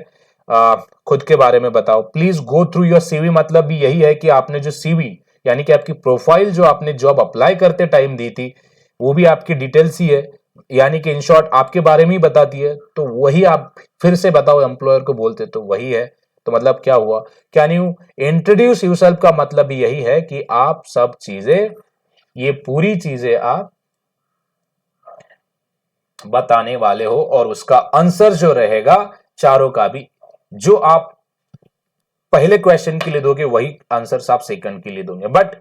खुद के बारे में बताओ। Please go through your CV, मतलब भी यही है कि आपने जो सीवी यानी कि आपकी प्रोफाइल जो आपने जॉब अप्लाई करते टाइम दी थी, वो भी आपकी डिटेल्स ही है, यानी कि इन शॉर्ट आपके बारे में ही बताती है। तो वही आप फिर से बताओ एम्प्लॉयर को बोलते, तो वही है। तो मतलब क्या हुआ, कैन यू इंट्रोड्यूस यूरसेल्फ का मतलब भी यही है कि आप सब चीजें, ये पूरी चीजें आप बताने वाले हो, और उसका आंसर जो रहेगा चारों का भी, जो आप पहले क्वेश्चन के लिए दोगे वही आंसर आप सेकंड के लिए दोगे। बट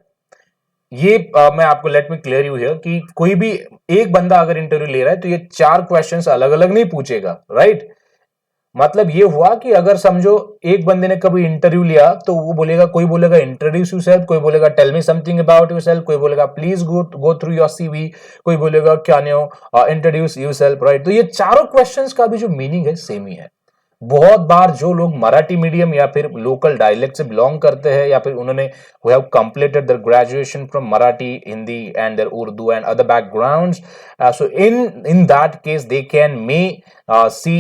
ये मैं आपको let me clear you here कि कोई भी एक बंदा अगर इंटरव्यू ले रहा है तो ये 4 क्वेश्चंस अलग अलग नहीं पूछेगा, राइट? मतलब ये हुआ कि अगर समझो एक बंदे ने कभी इंटरव्यू लिया तो वो बोलेगा, कोई बोलेगा इंट्रोड्यूस योरसेल्फ, कोई बोलेगा tell me something about yourself, कोई बोलेगा please go through your CV, कोई बोलेगा can you introduce yourself, right? तो ये चारों क्वेश्चंस का भी जो मीनिंग है सेम ही है। बहुत बार जो लोग मराठी मीडियम या फिर लोकल डायलेक्ट से बिलोंग करते हैं, या फिर उन्होंने who have completed their graduation from Marathi, Hindi and their Urdu and other backgrounds, so in that case they may see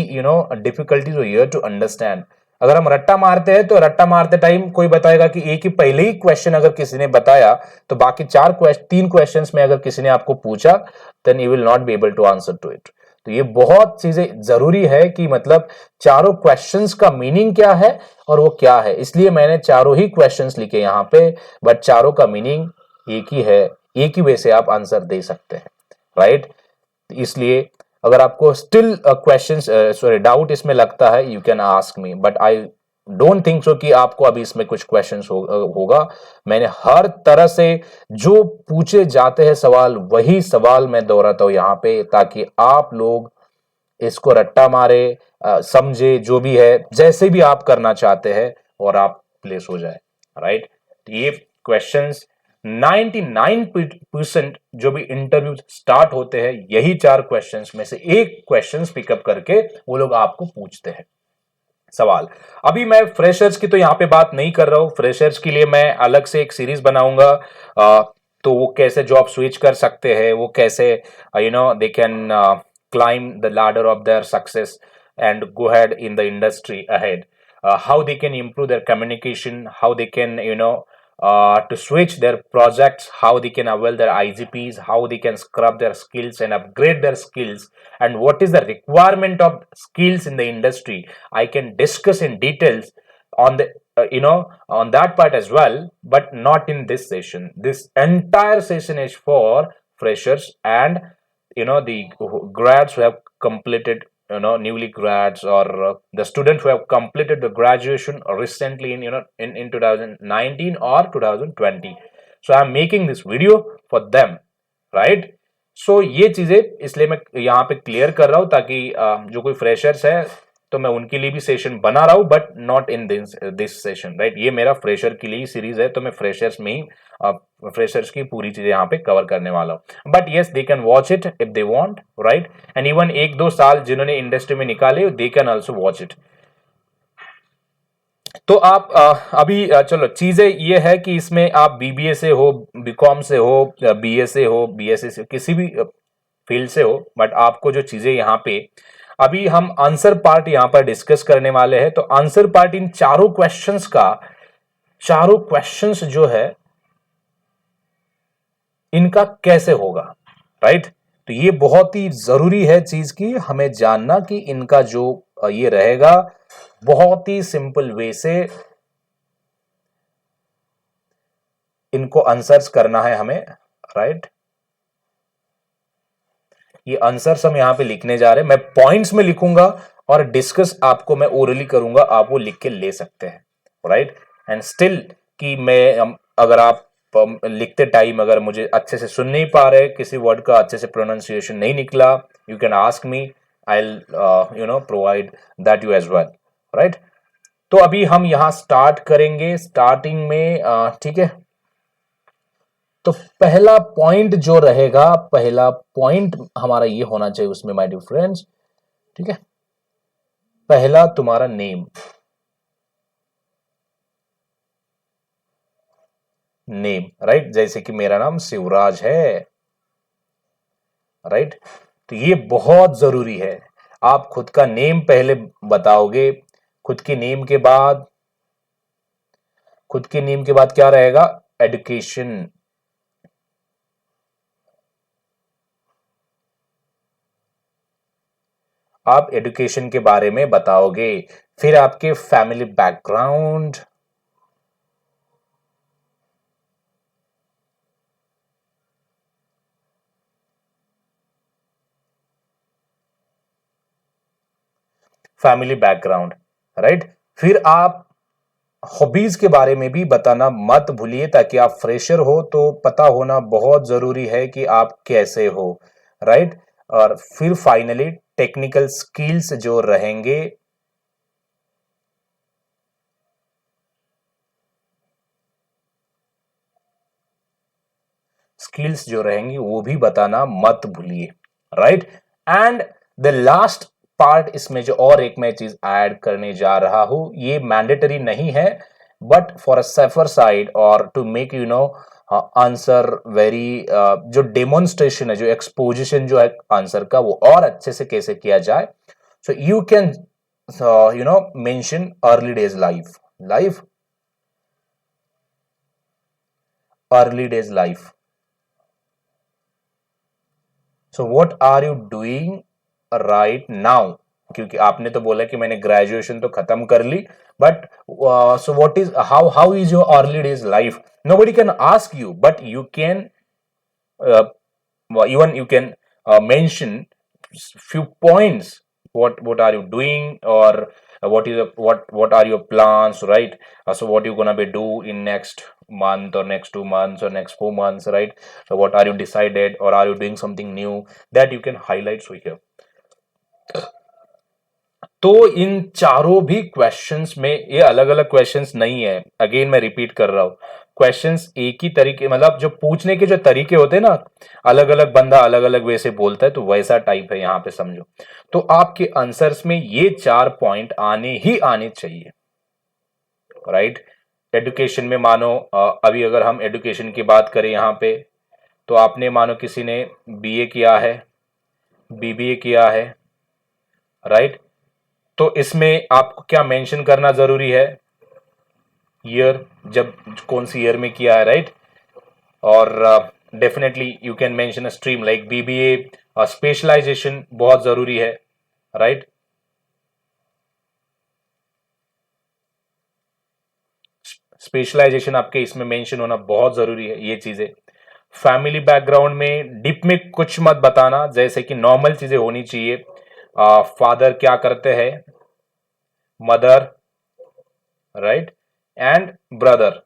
difficulties over here to understand, अगर हम रट्टा मारते हैं तो रट्टा मारते टाइम कोई बताएगा कि एक ही पहले ही क्वेश्चन अगर किसी ने बताया तो बाकी तीन क्वेश्चंस में अगर किसी ने आपको पूछा then you will not be able to answer to it. तो ये बहुत चीजें जरूरी है कि मतलब चारों क्वेश्चंस का मीनिंग क्या है और वो क्या है, इसलिए मैंने चारों ही क्वेश्चंस लिखे यहाँ पे, बट चारों का मीनिंग एक ही है, एक ही वे से आप आंसर दे सकते हैं, राइट। इसलिए अगर आपको स्टिल क्वेश्चन सॉरी डाउट इसमें लगता है you can ask me, but I don't think so कि आपको अभी इसमें कुछ क्वेश्चंस होगा। मैंने हर तरह से जो पूछे जाते हैं सवाल वही सवाल मैं दोहराता हूं यहाँ पे, ताकि आप लोग इसको रट्टा मारे समझे, जो भी है जैसे भी आप करना चाहते हैं और आप प्लेस हो जाए, राइट। ये क्वेश्चंस 99% जो भी इंटरव्यू स्टार्ट होते हैं यही चार क्वेश्चंस में से एक क्वेश्चंस पिकअप करके वो लोग आपको पूछते हैं सवाल। अभी मैं फ्रेशर्स की तो यहां पे बात नहीं कर रहा हूं, फ्रेशर्स के लिए मैं अलग से एक सीरीज बनाऊंगा। तो वो कैसे जॉब स्विच कर सकते हैं, वो कैसे they can climb the ladder of their success and go ahead in the industry ahead, how they can improve their communication, how they can to switch their projects, how they can avail their IGPs, how they can scrub their skills and upgrade their skills, and what is the requirement of skills in the industry. I can discuss in details on the on that part as well, but not in this session. This entire session is for freshers and the grads who have completed, newly grads, or the students who have completed the graduation recently in 2019 or 2020. So I am making this video for them, right? So ये चीजें इसलिए मैं यहाँ पे clear कर रहा हूँ ताकि जो कोई फ्रेशर्स है तो मैं उनके लिए भी सेशन बना रहा हूँ, but not in this session, right. ये मेरा फ्रेशर के लिए सीरीज है तो मैं फ्रेशर्स में ही फ्रेशर्स की पूरी चीजें यहाँ पे कवर करने वाला हूँ। But yes, they can watch it if they want, right. And even 1-2 साल जिन्होंने इंडस्ट्री में निकाले they can also watch it. तो आप अभी चलो चीजें ये है कि इसमें आप बीबीए से हो, बीकॉम से हो, बीए से हो, बीएससी से, किसी भी फील्ड से हो, बट आपको जो चीजें यहाँ पे अभी हम आंसर पार्ट यहाँ पर डिस्कस करने वाले हैं। तो आंसर पार्ट इन चारों क्वेश्चंस जो है इनका कैसे होगा, राइट। तो ये बहुत ही जरूरी है चीज की हमें जानना कि इनका जो ये रहेगा बहुत ही सिंपल वे से इनको आंसर्स करना है हमें, राइट। ये आंसर्स हम यहां पे लिखने जा रहे हैं, मैं पॉइंट्स में लिखूंगा और डिस्कस आपको मैं ओरली करूंगा, आप वो लिख के ले सकते हैं, राइट। एंड स्टिल कि मैं अगर आप लिखते टाइम अगर मुझे अच्छे से सुन नहीं पा रहे, किसी वर्ड का अच्छे से प्रोनाउंसिएशन नहीं निकला, you can ask me, I will provide that you as well, right. तो अभी हम यहां स्टार्ट करेंगे, स्टार्टिंग में ठीक है। तो पहला पॉइंट जो रहेगा, पहला पॉइंट हमारा ये होना चाहिए उसमें माय डियर फ्रेंड्स, ठीक है। पहला तुम्हारा नेम, राइट। जैसे कि मेरा नाम शिवराज है, राइट। तो ये बहुत जरूरी है, आप खुद का नेम पहले बताओगे, खुद के नेम के बाद क्या रहेगा, एजुकेशन, आप एजुकेशन के बारे में बताओगे। फिर आपके फैमिली बैकग्राउंड, राइट। फिर आप हॉबीज के बारे में भी बताना मत भूलिए, ताकि आप फ्रेशर हो तो पता होना बहुत जरूरी है कि आप कैसे हो, राइट। और फिर फाइनली टेक्निकल स्किल्स जो रहेंगे, वो भी बताना मत भूलिए, right. And the last part, इसमें जो और एक मैं चीज ऐड करने जा रहा हूं, ये मैंडेटरी नहीं है, but for a safer side और टू मेक आंसर वेरी, जो डेमोन्स्ट्रेशन है, जो एक्सपोजिशन जो है आंसर का, वो और अच्छे से कैसे किया जाए। सो you can mention early days life, early days life. So what are you doing right now? क्योंकि आपने तो बोला कि मैंने ग्रेजुएशन तो खत्म कर ली, but so what is how is your early days life? Nobody can ask you, but you can uh, even you can mention few points. What are you doing, or what are your plans, right? So what you gonna be do in next month or next 2 months or next 4 months, right? So what are you decided, or are you doing something new that you can highlight so here? तो इन चारों भी questions में ये अलग अलग questions नहीं है, again मैं रिपीट कर रहा हूं, क्वेश्चंस एक ही तरीके, मतलब जो पूछने के जो तरीके होते हैं ना, अलग अलग बंदा अलग अलग वे से बोलता है, तो वैसा टाइप है यहां पे, समझो। तो आपके आंसर्स में ये 4 पॉइंट आने ही आने चाहिए, राइट? एजुकेशन में मानो अभी अगर हम एजुकेशन की बात करें यहां पे, तो आपने मानो किसी ने बीए किया है, बीबीए किया है, राइट? तो इसमें आपको क्या मेंशन करना जरूरी है? ईयर, जब कौन सी ईयर में किया है, राइट? और definitely you can mention a stream like BBA, specialization बहुत जरूरी है, राइट? स्पेशलाइजेशन आपके इसमें मेंशन होना बहुत जरूरी है, ये चीजें। फैमिली बैकग्राउंड में डीप में कुछ मत बताना, जैसे कि नॉर्मल चीजें होनी चाहिए। फादर क्या करते हैं, mother, right, and brother.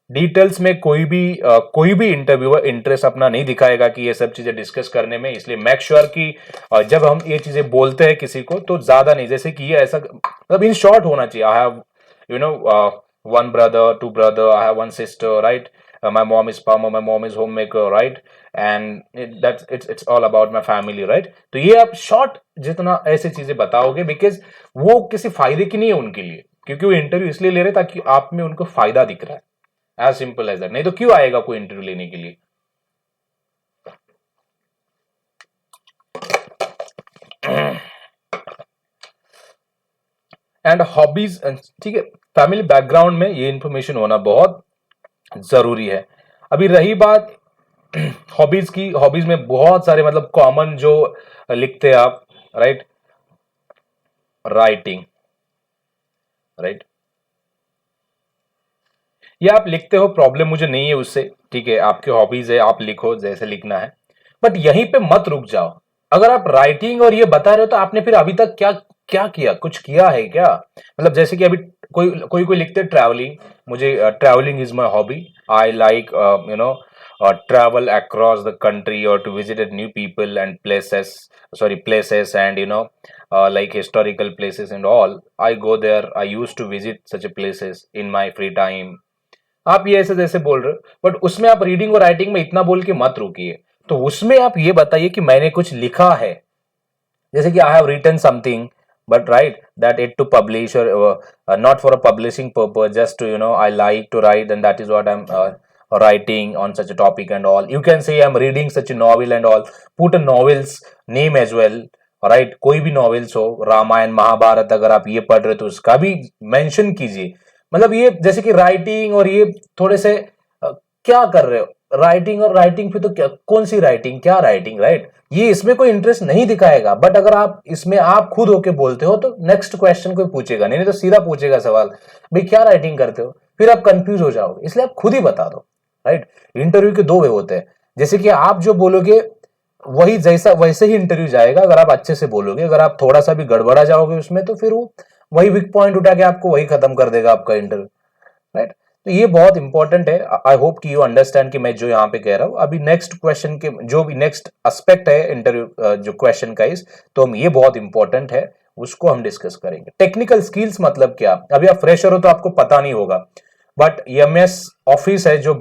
Details में कोई भी इंटरव्यूअर इंटरेस्ट अपना नहीं दिखाएगा कि ये सब चीजें डिस्कस करने में, इसलिए मेक श्योर कि जब हम ये चीजें बोलते हैं किसी को तो ज्यादा नहीं, जैसे कि ये ऐसा मतलब इन शॉर्ट होना चाहिए। I have you know one brother, two brother, I have one sister, right? My mom is farmer, my mom is homemaker, right? And it's all about my family, right? तो ये आप शॉर्ट जितना ऐसे चीजें बताओगे, because वो किसी फायदे की नहीं है उनके लिए, क्योंकि वो इंटरव्यू इसलिए ले रहे ताकि आप में उनको फायदा दिख रहा है, एज सिंपल एज दैट। नहीं तो क्यों आएगा कोई इंटरव्यू लेने के लिए? एंड हॉबीज, ठीक है, फैमिली बैकग्राउंड में ये इंफॉर्मेशन होना बहुत जरूरी है। अभी रही बात हॉबीज की, हॉबीज में बहुत सारे मतलब कॉमन जो लिखते हैं आप, राइट? राइटिंग, राइट, ये आप लिखते हो, प्रॉब्लम मुझे नहीं है उससे, ठीक है, आपके हॉबीज है, आप लिखो जैसे लिखना है, बट यहीं पे मत रुक जाओ। अगर आप राइटिंग और ये बता रहे हो तो आपने फिर अभी तक क्या क्या किया, कुछ किया है क्या? मतलब जैसे कि अभी कोई लिखते ट्रैवलिंग, मुझे travelling is my hobby, I like travel across the country or to visit new people and places and like historical places and all. I go there, I used to visit such a places in my free time. आप ये ऐसे जैसे बोल रहे हो, but उसमें आप reading और राइटिंग में इतना बोल के मत रुकिए। तो उसमें आप ये बताइए कि मैंने कुछ लिखा है, जैसे कि I have written something, but right that it to publish or not for a publishing purpose, just to I like to write, and that is what I'm writing on such a topic and all. You can say I'm reading such a novel and all, put a novel's name as well, right? कोई भी novels हो, रामायण महाभारत अगर आप ये पढ़ रहे हो तो उसका भी मेंशन कीजिए। मतलब ये जैसे कि राइटिंग और ये थोड़े से क्या कर रहे हो, राइटिंग और राइटिंग पे तो क्या, कौन सी राइटिंग, क्या राइटिंग, राइट? ये इसमें कोई इंटरेस्ट नहीं दिखाएगा, बट अगर आप इसमें आप खुद होके बोलते हो तो नेक्स्ट क्वेश्चन कोई पूछेगा नहीं तो सीधा पूछेगा सवाल, भाई क्या राइटिंग करते हो, फिर आप कंफ्यूज हो जाओगे, इसलिए आप खुद ही बता दो, राइट? इंटरव्यू के दो वे होते हैं, जैसे कि आप जो बोलोगे वही जैसा वैसे ही इंटरव्यू जाएगा, अगर आप अच्छे से बोलोगे, अगर आप थोड़ा सा भी गड़बड़ा जाओगे उसमें तो फिर वो वही वीक पॉइंट उठा के आपको वही खत्म कर देगा आपका इंटरव्यू, राइट? तो ये बहुत इंपॉर्टेंट है। आई होप कि यू अंडरस्टैंड कि मैं जो यहाँ पे कह रहा हूँ। अभी नेक्स्ट क्वेश्चन के जो भी नेक्स्ट एस्पेक्ट है इंटरव्यू जो क्वेश्चन का इस, तो हम ये बहुत इंपॉर्टेंट है, उसको हम डिस्कस करेंगे। टेक्निकल स्किल्स मतलब क्या? अभी आप फ्रेशर हो तो आपको पता नहीं होगा, बट एमएस ऑफिस है जो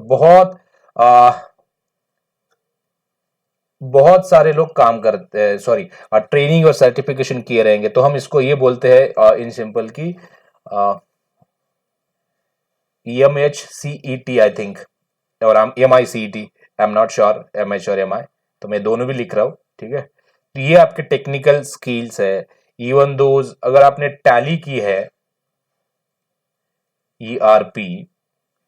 बहुत सारे लोग काम करते हैं, सॉरी, ट्रेनिंग और सर्टिफिकेशन किए रहेंगे, तो हम इसको ये बोलते हैं इन सिंपल की EMHCET आई थिंक, और MICET, I am not sure MH और MI, तो मैं दोनों भी लिख रहा हूं, ठीक है? तो ये आपके टेक्निकल स्किल्स है। इवन दोज अगर आपने टैली की है ERP,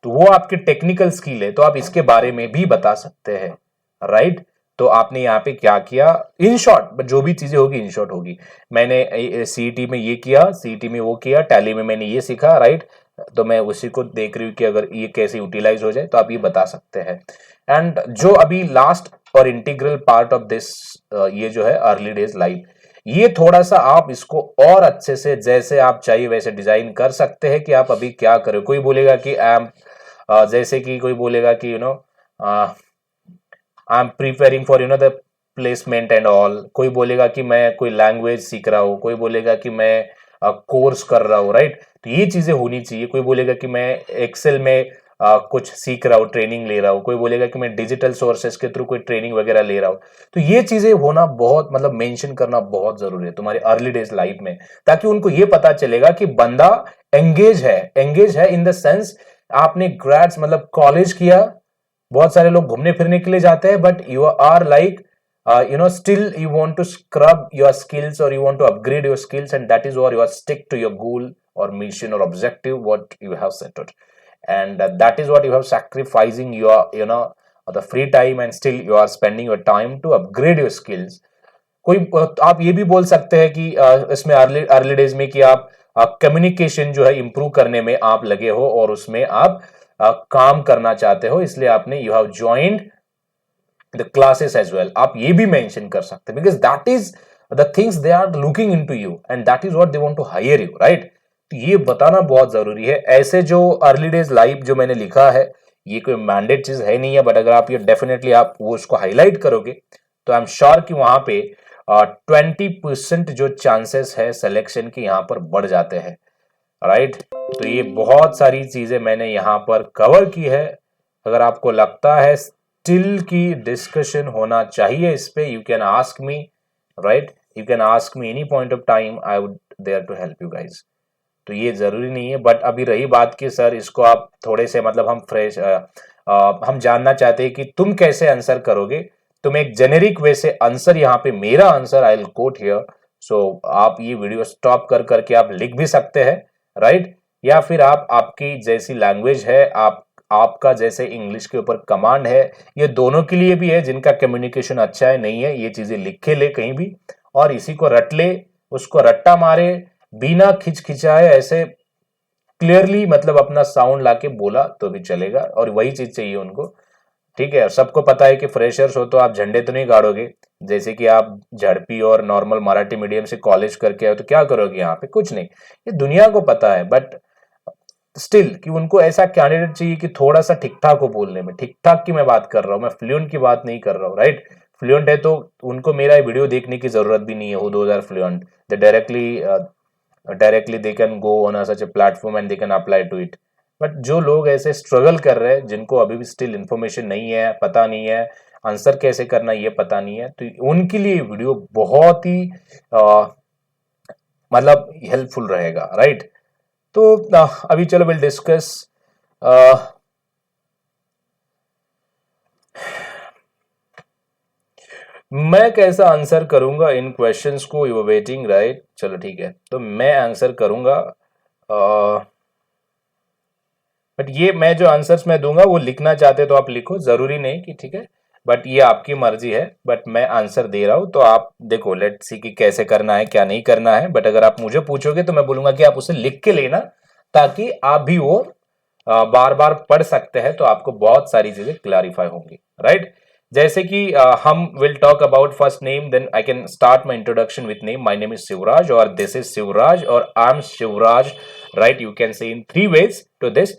तो वो आपके टेक्निकल स्किल है, तो आप इसके बारे में भी बता सकते हैं, राइट। तो आपने यहाँ पे क्या किया, इन शॉर्ट जो भी चीजें होगी इन शॉर्ट होगी। मैंने सीईटी में ये किया, सीईटी में वो किया, टैली में मैंने ये सीखा, राइट। तो मैं उसी को देख रही हूँ कि अगर ये कैसे यूटिलाइज हो जाए, तो आप ये बता सकते हैं। एंड जो अभी लास्ट और इंटीग्रल पार्ट ऑफ दिस, ये जो है अर्ली डेज लाइफ, ये थोड़ा सा आप इसको और अच्छे से जैसे आप चाहिए वैसे डिजाइन कर सकते हैं कि आप अभी क्या करें। कोई बोलेगा कि आई एम, जैसे कि कोई बोलेगा कि I am preparing for the placement and all, कोई बोलेगा कि मैं कोई लैंग्वेज सीख रहा हूँ, कोई बोलेगा कि मैं कोर्स कर रहा हूँ, राइट। तो ये चीजें होनी चाहिए। कोई बोलेगा कि मैं एक्सेल में कुछ सीख रहा हूँ, ट्रेनिंग ले रहा हूँ, कोई बोलेगा कि मैं डिजिटल सोर्सेस के थ्रू कोई ट्रेनिंग वगैरह ले रहा हूँ। तो ये चीजें होना बहुत, मतलब मेंशन करना बहुत जरूरी है तुम्हारे अर्ली डेज लाइफ में, ताकि उनको ये पता चलेगा कि बंदा एंगेज है इन द सेंस, आपने ग्रेड्स मतलब कॉलेज किया, बहुत सारे लोग घूमने फिरने के लिए जाते हैं, but you are like still you want to scrub your skills or you want to upgrade your skills, and that is what you are stick to your goal or mission or objective what you have set out. And that is what you have sacrificing your the free time, and still you are spending your time to upgrade your skills. कोई आप ये भी बोल सकते हैं कि इसमें early early days में कि आप कम्युनिकेशन जो है इंप्रूव करने में आप लगे हो, और उसमें आप काम करना चाहते हो, इसलिए आपने you have joined the classes as well, आप ये भी मेंशन कर सकते हैं, because that is the things they are looking into you and that is what they want to hire you, right. तो ये बताना बहुत जरूरी है। ऐसे जो अर्ली डेज लाइफ जो मैंने लिखा है, ये कोई मैंडेट चीज है नहीं है, बट अगर आप ये डेफिनेटली आप वो उसको हाईलाइट करोगे, तो आई एम श्योर कि वहां पे 20% जो चांसेस है सिलेक्शन के यहाँ पर बढ़ जाते हैं, राइट। तो ये बहुत सारी चीजें मैंने यहाँ पर कवर की है। अगर आपको लगता है स्टिल की डिस्कशन होना चाहिए इस पे, you can ask me, right, you can ask me any point of time, I would there to help you guys. तो ये जरूरी नहीं है, बट अभी रही बात कि सर इसको आप थोड़े से मतलब हम फ्रेश हम जानना चाहते हैं कि तुम कैसे आंसर करोगे। तुम एक जेनेरिक वे से आंसर, यहाँ पे मेरा answer I will quote here, so आप ये वीडियो स्टॉप कर करके आप लिख भी सकते हैं, राइट। या फिर आप आपकी जैसी लैंग्वेज है, आपका जैसे इंग्लिश के ऊपर कमांड है, ये दोनों के लिए भी है, जिनका कम्युनिकेशन अच्छा है नहीं है, ये चीजें लिख के ले कहीं भी, और इसी को रट ले, उसको रट्टा मारे, बिना खिंचाए ऐसे क्लियरली मतलब अपना साउंड लाके बोला तो भी चलेगा, और वही चीज चाहिए उनको, ठीक है। सबको पता है कि फ्रेशर्स हो तो आप झंडे तो नहीं गाड़ोगे, जैसे कि आप झड़पी और नॉर्मल मराठी मीडियम से कॉलेज करके आए तो क्या करोगे यहाँ पे, कुछ नहीं, ये दुनिया को पता है। बट स्टिल कि उनको ऐसा कैंडिडेट चाहिए कि थोड़ा सा ठीक ठाक हो बोलने में, ठीक ठाक की मैं बात कर रहा हूँ, मैं फ्लुएंट की बात नहीं कर रहा हूँ, राइट। फ्लुएंट है तो उनको मेरा वीडियो देखने की जरूरत भी नहीं है, वो 2000 fluent, they directly they can go on such a platform and they can apply to it. But जो लोग ऐसे स्ट्रगल कर रहे हैं, जिनको अभी भी स्टिल इंफॉर्मेशन नहीं है, पता नहीं है आंसर कैसे करना, ये पता नहीं है, तो उनके लिए वीडियो बहुत ही मतलब हेल्पफुल रहेगा, राइट। तो अभी चलो विल डिस्कस मैं कैसा आंसर करूंगा इन क्वेश्चंस को, यू वेटिंग, राइट। चलो ठीक है, तो मैं आंसर करूंगा, बट ये मैं जो आंसर्स मैं दूंगा वो लिखना चाहते तो आप लिखो, जरूरी नहीं कि, ठीक है, बट ये आपकी मर्जी है। बट मैं आंसर दे रहा हूं तो आप देखो, लेट्स सी कि कैसे करना है क्या नहीं करना है। बट अगर आप मुझे पूछोगे तो मैं बोलूंगा कि आप उसे लिख के लेना, ताकि आप भी वो बार बार पढ़ सकते हैं, तो आपको बहुत सारी चीजें क्लैरिफाई होंगी, राइट। जैसे कि हम will talk about first name, then I can start my introduction with name, my name is Shivraj, और दिस इज शिवराज, और I am Shivraj, right. You can say in 3 ways to this.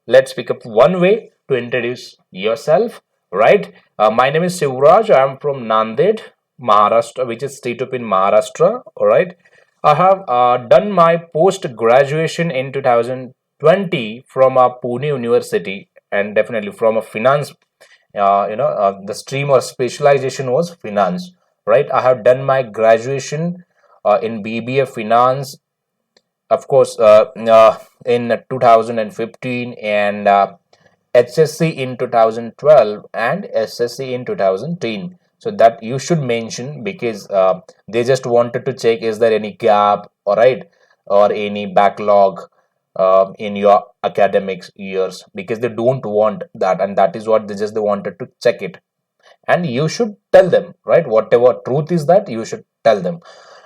Let's pick up one way to introduce yourself, right. My name is Shivraj. I am from Nanded, Maharashtra, which is state up in Maharashtra, all right. I have done my post graduation in 2020 from a Pune University, and definitely from a finance, the stream or specialization was finance, right. I have done my graduation in BBA finance, of course, in 2015, and HSC in 2012 and SSC in 2010. so that you should mention, because they just wanted to check is there any gap, all right, or any backlog in your academics years, because they don't want that, and that is what they wanted to check it. And you should tell them, right, whatever truth is that you should tell them.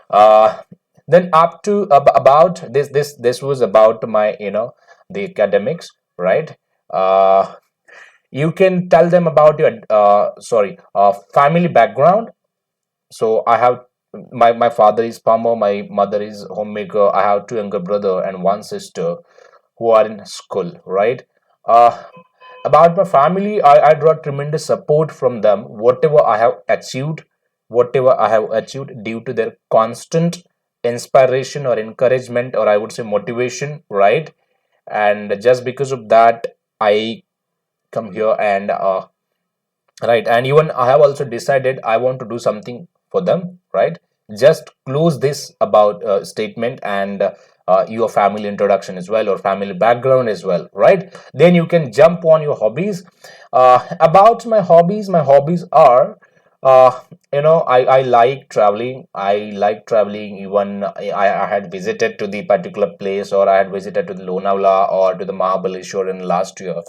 uh, then up to about this was about my, the academics, right? uh, you can tell them about your family background. So I have, my father is farmer, my mother is homemaker, I have two younger brother and one sister who are in school, right? uh, about my family, I draw tremendous support from them. Whatever I have achieved due to their constant inspiration or encouragement, or I would say motivation, right? And just because of that, I come here, and right, and even I have also decided I want to do something for them, right? Just close this about statement, and your family introduction as well, or family background as well, right? Then you can jump on your hobbies. About my hobbies are, uh, I like traveling. I like traveling. Even I had visited to the particular place, or I had visited to the Lonavala or to the Mahabaleshwar in last year.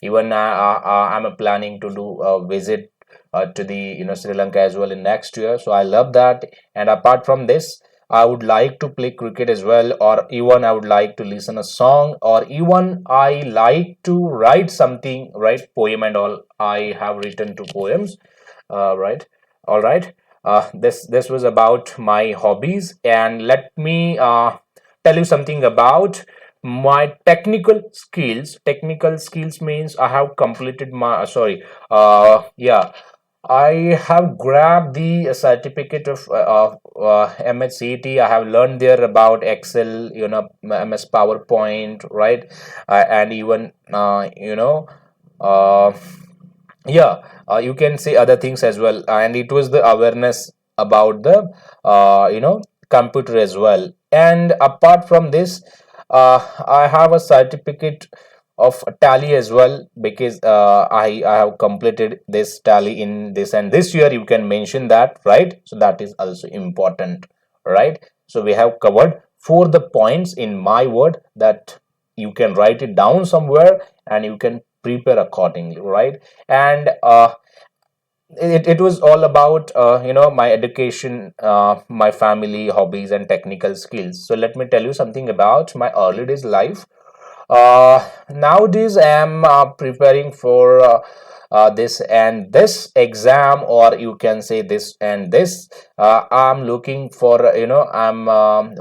Even I'm planning to do a visit to the, Sri Lanka as well in next year. So I love that. And apart from this, I would like to play cricket as well, or even I would like to listen a song, or even I like to write something, right? Poem and all. I have written two poems, right? All right. This was about my hobbies, and let me tell you something about my technical skills. Technical skills means I have completed my yeah, I have grabbed the certificate of MHCET. I have learned there about Excel, MS PowerPoint, right? And even uh, yeah, you can say other things as well. And it was the awareness about the computer as well. And apart from this, I have a certificate of tally as well, because I have completed this tally in this and this year. You can mention that, right? So that is also important, right? So we have covered for the points in my word, that you can write it down somewhere and you can prepare accordingly, right? And it was all about my education, my family, hobbies, and technical skills. So let me tell you something about my early days life. Nowadays I am preparing for this and this exam, or you can say this and this. I'm looking for, I'm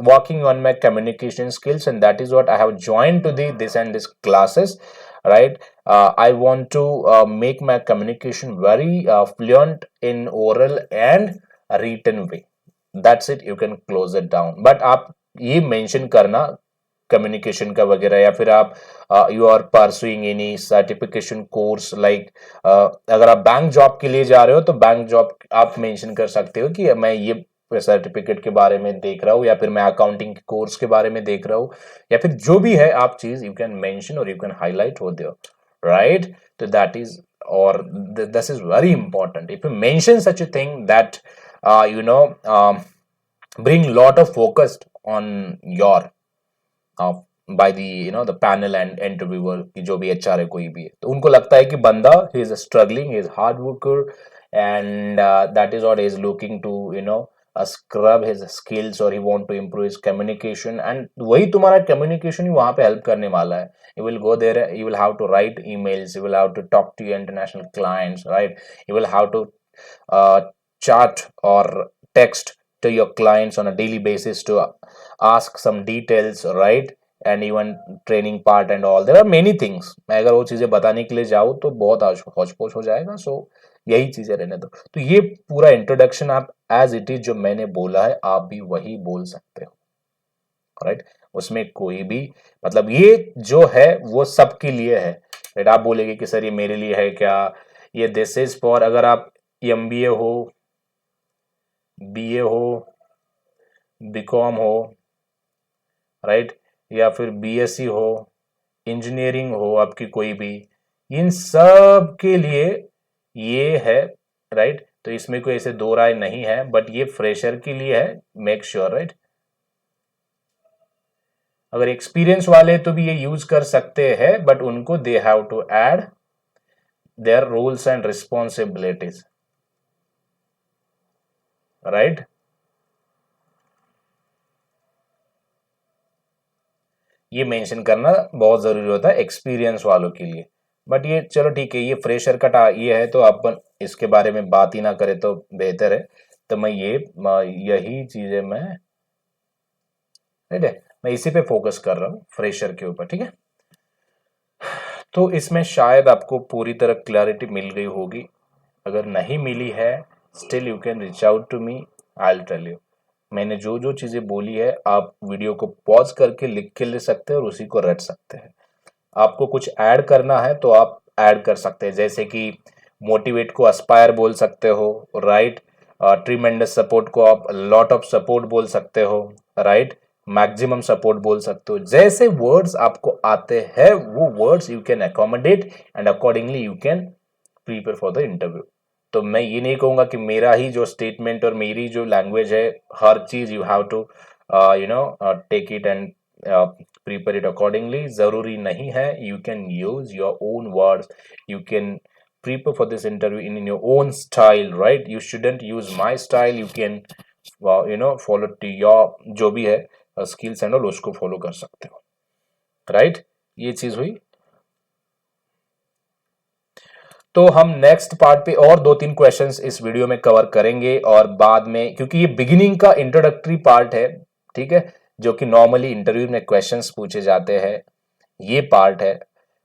working on my communication skills, and that is what I have joined to the this and this classes, right? I want to make my communication very fluent in oral and written way. That's it, you can close it down. But आप ये mention करना communication का वगैरह, या फिर आप you are pursuing any certification course, like अगर आप बैंक जॉब के लिए जा रहे हो, तो बैंक जॉब आप मेंशन कर सकते हो कि मैं ये सर्टिफिकेट के बारे में देख रहा हूँ, या फिर मैं अकाउंटिंग के कोर्स के बारे में देख रहा हूँ, या फिर जो भी है आप चीज, यू कैन मेंशन और यू कैन हाईलाइट हो there, right? So that is, or this is very important. If you mention such a thing, that bring lot of focus on your by the the panel and interviewer की जो भी HR है, कोई भी है, तो उनको लगता है कि बंदा he is struggling, he is hard worker, and that is what is looking to scrub his skills, or he want to improve his communication. And वही तुम्हारा communication ही वहां पे help करने वाला है. You will go there, you will have to write emails, you will have to talk to your international clients, right? You will have to uh, chat or text to your clients on a daily basis to ask some details, right? And even training part and all, there are many things. मैं अगर वो चीजें बताने के लिए जाऊँ तो बहुत हौच पौच हो जाएगा. सो यही चीजें रहने दो. तो ये पूरा इंट्रोडक्शन आप एज इट इज जो मैंने बोला है, आप भी वही बोल सकते हो, राइट? उसमें कोई भी, मतलब ये जो है वो सबके लिए है, राइट? आप बोलेंगे कि सर ये मेरे लिए है क्या? ये दिस इज फॉर, अगर आप एमबीए हो, बीए हो, बीकॉम हो, राइट, या फिर बीएससी हो, इंजीनियरिंग हो आपकी कोई भी, इन सब के लिए ये है राइट। तो इसमें कोई ऐसे दो राय नहीं है, बट ये फ्रेशर के लिए है, मेक श्योर, राइट। अगर एक्सपीरियंस वाले तो भी ये यूज कर सकते हैं, बट उनको they have to add their rules and responsibilities, right. ये मेंशन करना बहुत जरूरी होता है एक्सपीरियंस वालों के लिए। बट ये चलो ठीक है, ये फ्रेशर का ये है तो अपन इसके बारे में बात ही ना करें तो बेहतर है। तो मैं यही चीजें मैं, राइट है, मैं इसी पे फोकस कर रहा हूँ, फ्रेशर के ऊपर, ठीक है। तो इसमें शायद आपको पूरी तरह क्लैरिटी मिल गई होगी। अगर नहीं मिली है, still you can reach out to me, I will tell you. मैंने जो जो चीजें बोली है आप वीडियो को पॉज करके लिख के ले सकते हैं और उसी को रट सकते हैं। आपको कुछ ऐड करना है तो आप ऐड कर सकते हैं, जैसे कि मोटिवेट को अस्पायर बोल सकते हो, राइट। ट्रीमेंडस सपोर्ट को आप लॉट ऑफ सपोर्ट बोल सकते हो, राइट। मैक्सिमम सपोर्ट बोल सकते हो। जैसे वर्ड्स आपको आते हैं वो words you can accommodate and accordingly you can prepare for the interview. तो मैं ये नहीं कहूंगा कि मेरा ही जो स्टेटमेंट और मेरी जो लैंग्वेज है, हर चीज you have to take it and prepare it accordingly. जरूरी नहीं है, you can use your own words, you can prepare for this interview in your own style, right? You shouldn't use my style, you can follow to your जो भी है skills and all उसको follow कर सकते हो, right. ये चीज हुई। तो हम नेक्स्ट पार्ट पे और दो तीन क्वेश्चंस इस वीडियो में कवर करेंगे, और बाद में क्योंकि ये बिगिनिंग का इंट्रोडक्टरी पार्ट है, ठीक है, जो कि नॉर्मली इंटरव्यू में क्वेश्चंस पूछे जाते हैं, ये पार्ट है।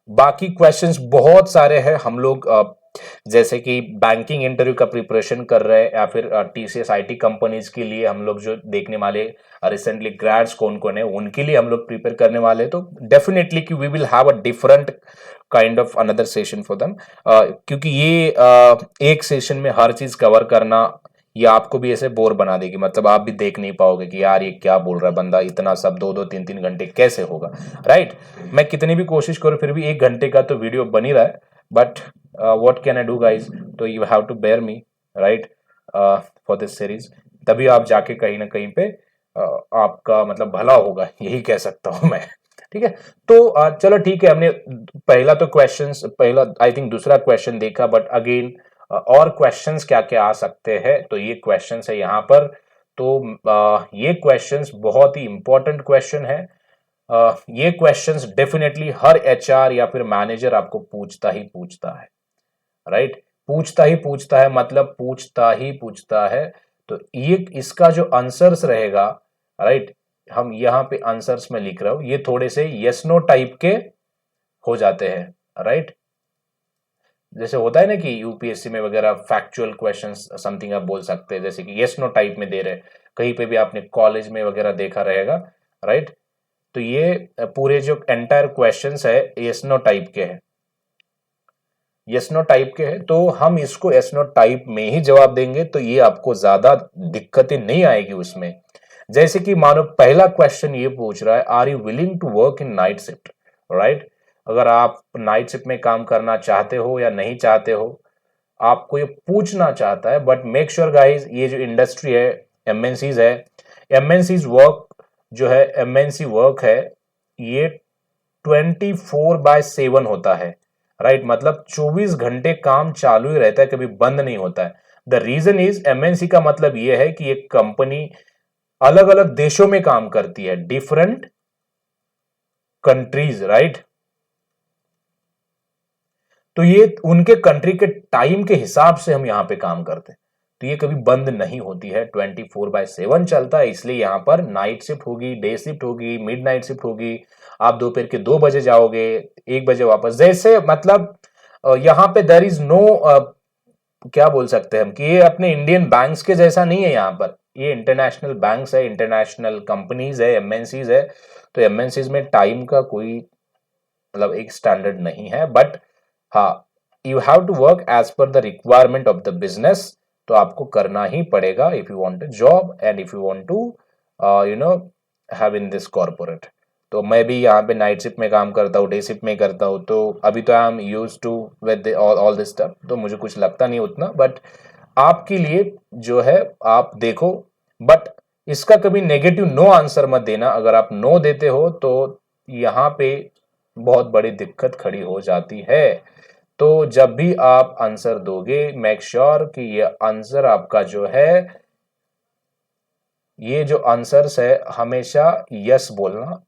बाकी क्वेश्चंस बहुत सारे हैं। हम लोग जैसे कि बैंकिंग इंटरव्यू का प्रिपरेशन कर रहे हैं, या फिर टीसीएस आईटी कंपनीज के लिए हम लोग जो देखने वाले रिसेंटली ग्रेड्स कौन कौन है उनके लिए हम लोग प्रिपेयर करने वाले हैं। तो डेफिनेटली कि we will have a different kind of another session for them, क्योंकि ये एक सेशन में हर चीज कवर करना ये आपको भी ऐसे बोर बना देगी। मतलब आप भी देख नहीं पाओगे कि यार ये क्या बोल रहा है बंदा, इतना सब 2-2 3-3 घंटे कैसे होगा, राइट। मैं कितनी भी कोशिश करूं फिर भी 1 घंटे का तो वीडियो बन ही रहा है, but what can I do guys. तो you have to bear me, right, for this series. तभी आप जाके कहीं ना कहीं पे आपका मतलब भला होगा, यही कह सकता हूं मैं, ठीक है। तो चलो ठीक है, हमने पहला तो क्वेश्चंस, पहला आई थिंक दूसरा क्वेश्चन देखा, बट अगेन और क्वेश्चंस क्या क्या आ सकते हैं, तो ये क्वेश्चंस है यहाँ पर। तो ये क्वेश्चंस बहुत ही इंपॉर्टेंट क्वेश्चन है। ये क्वेश्चंस डेफिनेटली हर एचआर या फिर मैनेजर आपको पूछता ही पूछता है, राइट। पूछता ही पूछता है, मतलब पूछता ही पूछता है। तो ये इसका जो आंसर्स रहेगा, राइट, हम यहाँ पे आंसर्स में लिख रहा हूं, ये थोड़े से यस नो टाइप के हो जाते हैं, राइट। जैसे होता है ना कि यूपीएससी में वगैरह फैक्चुअल क्वेश्चंस समथिंग आप बोल सकते हैं, जैसे कि यस नो टाइप में दे रहे, कहीं पे भी आपने कॉलेज में वगैरह देखा रहेगा, राइट। तो ये पूरे जो एंटायर क्वेश्चंस है यस नो टाइप के हैं, यस नो टाइप के हैं। तो हम इसको यस नो टाइप में ही जवाब देंगे, तो ये आपको ज्यादा दिक्कतें नहीं आएगी उसमें। जैसे कि मानो पहला क्वेश्चन ये पूछ रहा है, are you willing to work in night shift, right. अगर आप नाइट शिफ्ट में काम करना चाहते हो या नहीं चाहते हो, आपको ये पूछना चाहता है। बट मेक श्योर गाइज, ये जो इंडस्ट्री है, एमएनसीज है, एमएनसीज वर्क जो है, एमएनसी वर्क है, ये 24/7 होता है, राइट। मतलब 24 घंटे काम चालू ही रहता है, कभी बंद नहीं होता है। द रीजन इज, एमएनसी का मतलब यह है कि एक कंपनी अलग अलग देशों में काम करती है, डिफरेंट कंट्रीज, राइट। तो ये उनके कंट्री के टाइम के हिसाब से हम यहां पे काम करते हैं। तो ये कभी बंद नहीं होती है, 24/7 चलता है। इसलिए यहां पर नाइट शिफ्ट होगी, डे शिफ्ट होगी, मिड नाइट शिफ्ट होगी। आप दोपहर के 2 बजे जाओगे, 1 बजे वापस, जैसे मतलब यहाँ पे देयर इज नो, क्या बोल सकते हैं हम, कि ये अपने इंडियन बैंक्स के जैसा नहीं है। यहाँ पर ये इंटरनेशनल बैंक्स है, इंटरनेशनल कंपनीज है, एमएनसीज है। तो एमएनसीज में टाइम का कोई मतलब एक स्टैंडर्ड नहीं है। बट हाँ, you have to work as per the requirement of the business. तो आपको करना ही पड़ेगा if you want a job and if you want to you know have in this corporate. तो मैं भी यहाँ पे नाइट शिफ्ट में काम करता हूँ, डे शिफ्ट में करता हूँ। तो अभी तो I am use to with all this stuff, तो मुझे कुछ लगता नहीं उतना। बट आपके लिए जो है आप देखो, बट इसका कभी नेगेटिव नो आंसर मत देना। अगर आप नो देते हो तो यहां पे बहुत बड़ी दिक्कत खड़ी हो जाती है। तो जब भी आप आंसर दोगे, मेक श्योर कि ये आंसर आपका जो है, ये जो आंसर्स है हमेशा यस बोलना।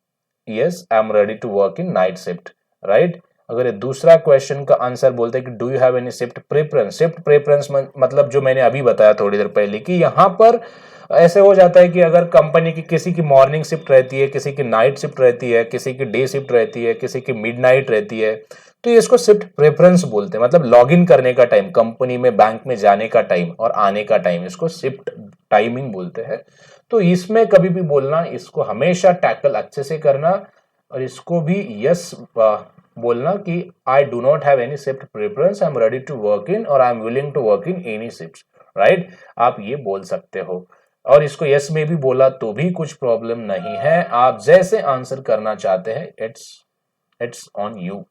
Yes, I am ready to work in night shift, right. अगर ये दूसरा क्वेश्चन का आंसर बोलते हैं कि do you have any shift preference, shift preference मतलब जो मैंने अभी बताया थोड़ी देर पहले कि यहां पर ऐसे हो जाता है कि अगर कंपनी की किसी की मॉर्निंग शिफ्ट रहती है, किसी की नाइट शिफ्ट रहती है, किसी की डे शिफ्ट रहती है, किसी की मिडनाइट रहती है, तो ये इसको शिफ्ट प्रेफरेंस बोलते हैं। मतलब लॉग इन करने का टाइम, कंपनी में बैंक में जाने का टाइम और आने का टाइम, इसको शिफ्ट टाइमिंग बोलते हैं। तो इसमें कभी भी बोलना, इसको हमेशा टैकल अच्छे से करना और इसको भी यस बोलना कि I do not have any shift preference, I am ready to work in और I am willing to work in any shift, right. आप ये बोल सकते हो और इसको यस में भी बोला तो भी कुछ प्रॉब्लम नहीं है। आप जैसे आंसर करना चाहते हैं, it's on you.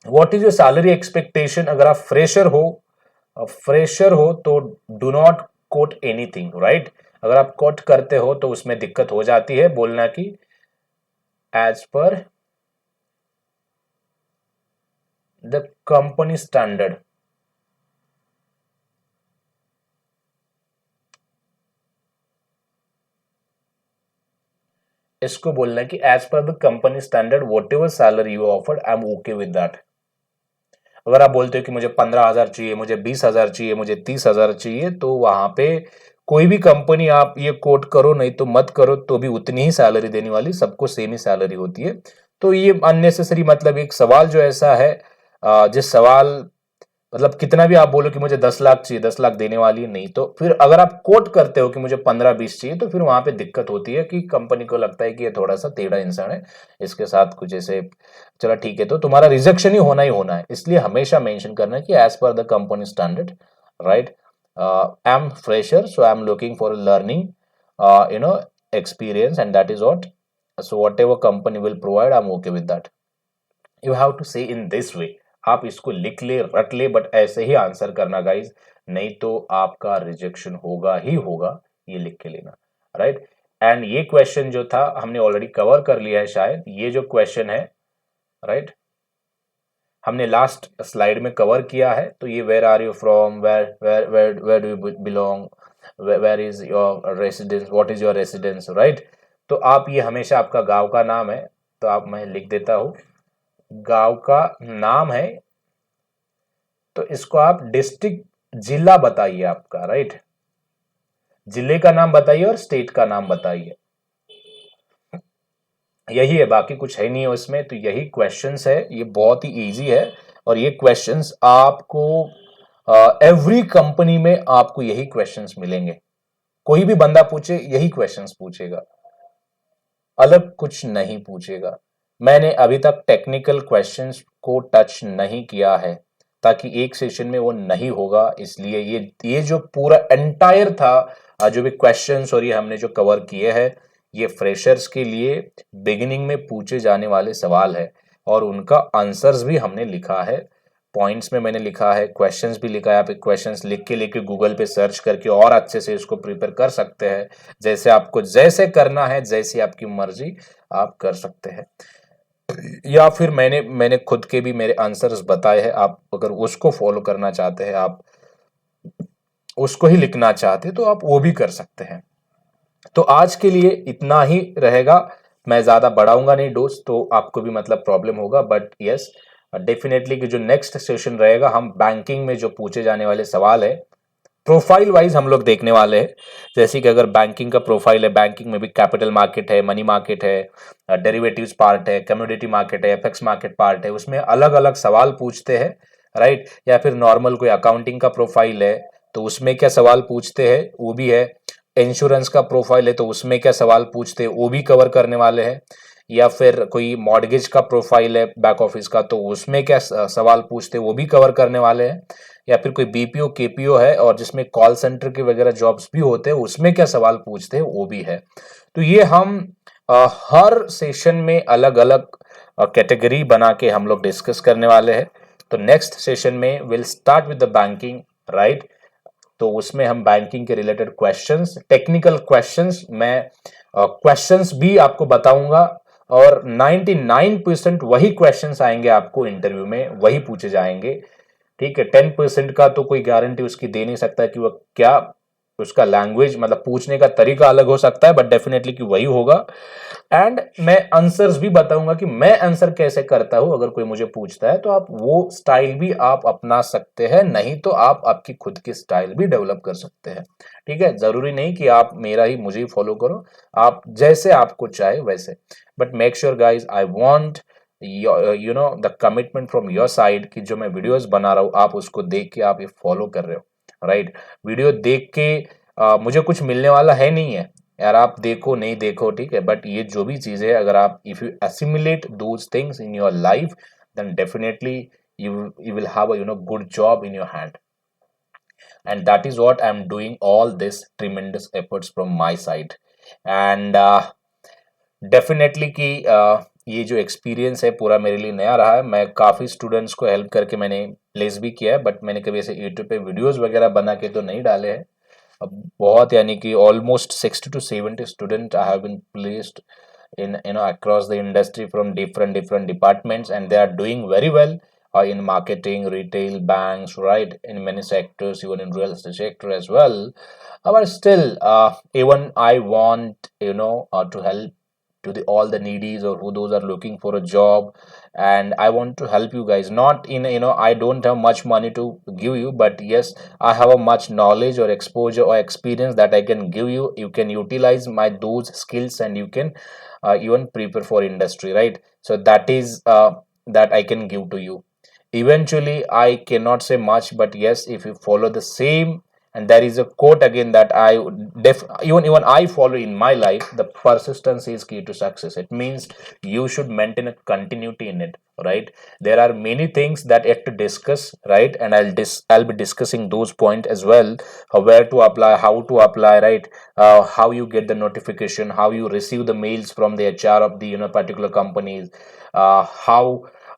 What is your salary expectation? अगर आप फ्रेशर हो तो do not quote anything, right. अगर आप कोट करते हो तो उसमें दिक्कत हो जाती है। बोलना कि as per the company standard, इसको बोलना कि as per the company standard whatever salary you offered I am okay with that. अगर आप बोलते हो कि मुझे 15,000 चाहिए, मुझे 20,000 चाहिए, मुझे 30,000 चाहिए, तो वहां पे कोई भी कंपनी आप ये कोट करो नहीं तो मत करो, तो भी उतनी ही सैलरी देने वाली, सबको सेम ही सैलरी होती है। तो ये अननेसेसरी, मतलब एक सवाल जो ऐसा है जिस सवाल, मतलब कितना भी आप बोलो कि मुझे 10 लाख चाहिए, 10 लाख देने वाली है नहीं, तो फिर अगर आप कोट करते हो कि मुझे 15-20 चाहिए, तो फिर वहां पे दिक्कत होती है कि कंपनी को लगता है कि ये थोड़ा सा टेढ़ा इंसान है, इसके साथ कुछ ऐसे। चलो ठीक है, तो तुम्हारा रिजेक्शन ही होना है। इसलिए हमेशा मेंशन करना है कि as per the company standard, right. I am fresher so I am looking for learning, you know experience, and that is what, so whatever company will provide I'm okay with that. You have to say in this way. आप इसको लिख ले, रट ले, but ऐसे ही answer करना guys, नहीं तो आपका रिजेक्शन होगा ही होगा। ये लिख के लेना, राइट। एंड ये क्वेश्चन जो था हमने ऑलरेडी कवर कर लिया है शायद। ये जो क्वेश्चन है, राइट, हमने लास्ट स्लाइड में कवर किया है। तो ये where are you from, where do you belong, where is your residence, what is your residence, right. तो आप ये हमेशा आपका गांव का नाम है, तो आप, मैं लिख देता हूं, गांव का नाम है, तो इसको आप डिस्ट्रिक्ट, जिला बताइए आपका, राइट। जिले का नाम बताइए और स्टेट का नाम बताइए। यही है, बाकी कुछ है नहीं है उसमें। तो यही क्वेश्चंस है, ये बहुत ही इजी है और ये क्वेश्चंस आपको एवरी कंपनी में आपको यही क्वेश्चंस मिलेंगे। कोई भी बंदा पूछे यही क्वेश्चंस पूछेगा, अलग कुछ नहीं पूछेगा। मैंने अभी तक टेक्निकल क्वेश्चंस को टच नहीं किया है, ताकि एक सेशन में वो नहीं होगा। इसलिए ये जो पूरा एंटायर था, जो भी क्वेश्चंस और ये हमने जो कवर किए हैं, ये फ्रेशर्स के लिए बिगिनिंग में पूछे जाने वाले सवाल है और उनका आंसर्स भी हमने लिखा है। पॉइंट्स में मैंने लिखा है, क्वेश्चंस भी लिखा है। आप क्वेश्चंस लिख के लेके गूगल पे सर्च करके और अच्छे से इसको प्रिपेयर कर सकते हैं। जैसे आपको जैसे करना है, जैसी आपकी मर्जी, आप कर सकते हैं। या फिर मैंने खुद के भी मेरे आंसर्स बताए हैं, आप अगर उसको फॉलो करना चाहते हैं, आप उसको ही लिखना चाहते हैं, तो आप वो भी कर सकते हैं। तो आज के लिए इतना ही रहेगा। मैं ज्यादा बढ़ाऊंगा नहीं डोज, तो आपको भी मतलब प्रॉब्लम होगा। बट यस, डेफिनेटली कि जो नेक्स्ट सेशन रहेगा, हम बैंकिंग में जो पूछे जाने वाले सवाल है, प्रोफाइल वाइज हम लोग देखने वाले हैं। जैसे कि अगर बैंकिंग का प्रोफाइल है, बैंकिंग में भी कैपिटल मार्केट है, मनी मार्केट है, डेरिवेटिव्स पार्ट है, कमोडिटी मार्केट है, एफएक्स मार्केट पार्ट है, उसमें अलग अलग सवाल पूछते हैं, राइट। या फिर नॉर्मल कोई अकाउंटिंग का प्रोफाइल है तो उसमें क्या सवाल पूछते हैं, वो भी है। इंश्योरेंस का प्रोफाइल है तो उसमें क्या सवाल पूछते हैं, वो भी कवर करने वाले हैं। या फिर कोई मॉर्गेज का प्रोफाइल है बैक ऑफिस का, तो उसमें क्या सवाल पूछते हैं, वो भी कवर करने वाले हैं। या फिर कोई बीपीओ केपीओ है और जिसमें कॉल सेंटर के वगैरह जॉब्स भी होते हैं, उसमें क्या सवाल पूछते हैं, वो भी है। तो ये हम हर सेशन में अलग अलग कैटेगरी बना के हम लोग डिस्कस करने वाले हैं। तो नेक्स्ट सेशन में will start with the banking, right. तो उसमें हम बैंकिंग के रिलेटेड क्वेश्चंस, टेक्निकल क्वेश्चंस, मैं क्वेश्चंस भी आपको बताऊंगा और 99% वही क्वेश्चंस आएंगे आपको इंटरव्यू में, वही पूछे जाएंगे। ठीक है, 10% का तो कोई गारंटी उसकी दे नहीं सकता कि वह क्या, उसका लैंग्वेज मतलब पूछने का तरीका अलग हो सकता है, बट डेफिनेटली कि वही होगा। एंड मैं आंसर्स भी बताऊंगा कि मैं आंसर कैसे करता हूं, अगर कोई मुझे पूछता है तो आप वो स्टाइल भी आप अपना सकते हैं, नहीं तो आप आपकी खुद की स्टाइल भी डेवलप कर सकते हैं। ठीक है, जरूरी नहीं कि आप मेरा ही मुझे ही फॉलो करो, आप जैसे आपको चाहे वैसे, but make sure guys I want you know the commitment from your side कि जो मैं वीडियोस बना रहा हूँ आप उसको देख के आप ये फॉलो कर रहे हो, राइट। वीडियो देख के मुझे कुछ मिलने वाला है नहीं है यार, आप देखो नहीं देखो, ठीक है, बट ये जो भी चीज है, अगर आप if you assimilate those things in your life, then definitely you will have a good job in your hand, and that is what I'm doing all this tremendous efforts from my side. And definitely कि ये जो experience है पूरा मेरे लिए नया रहा है। मैं काफ़ी स्टूडेंट्स को हेल्प करके मैंने प्लेस भी किया है, बट मैंने कभी ऐसे यूट्यूब पे वीडियोस वगैरह बना के तो नहीं डाले हैं। अब बहुत यानी कि almost 60 to 70 student I have been placed in across the industry from different departments, and they are doing very well in marketing, retail, banks, right, in many sectors, even in real estate sector as well. But still even I want to help to the all the needies or who those are looking for a job, and I want to help you guys, not in I don't have much money to give you, but yes, I have a much knowledge or exposure or experience that I can give you. You can utilize my those skills and you can even prepare for industry, right? So that is that I can give to you. Eventually I cannot say much, but yes, if you follow the same, and there is a quote again that even I follow in my life: the persistence is key to success. It means you should maintain a continuity in it, right? There are many things that you have to discuss, right? And I'll be discussing those points as well, where to apply, how to apply, right? How you get the notification, how you receive the mails from the HR of the particular companies, how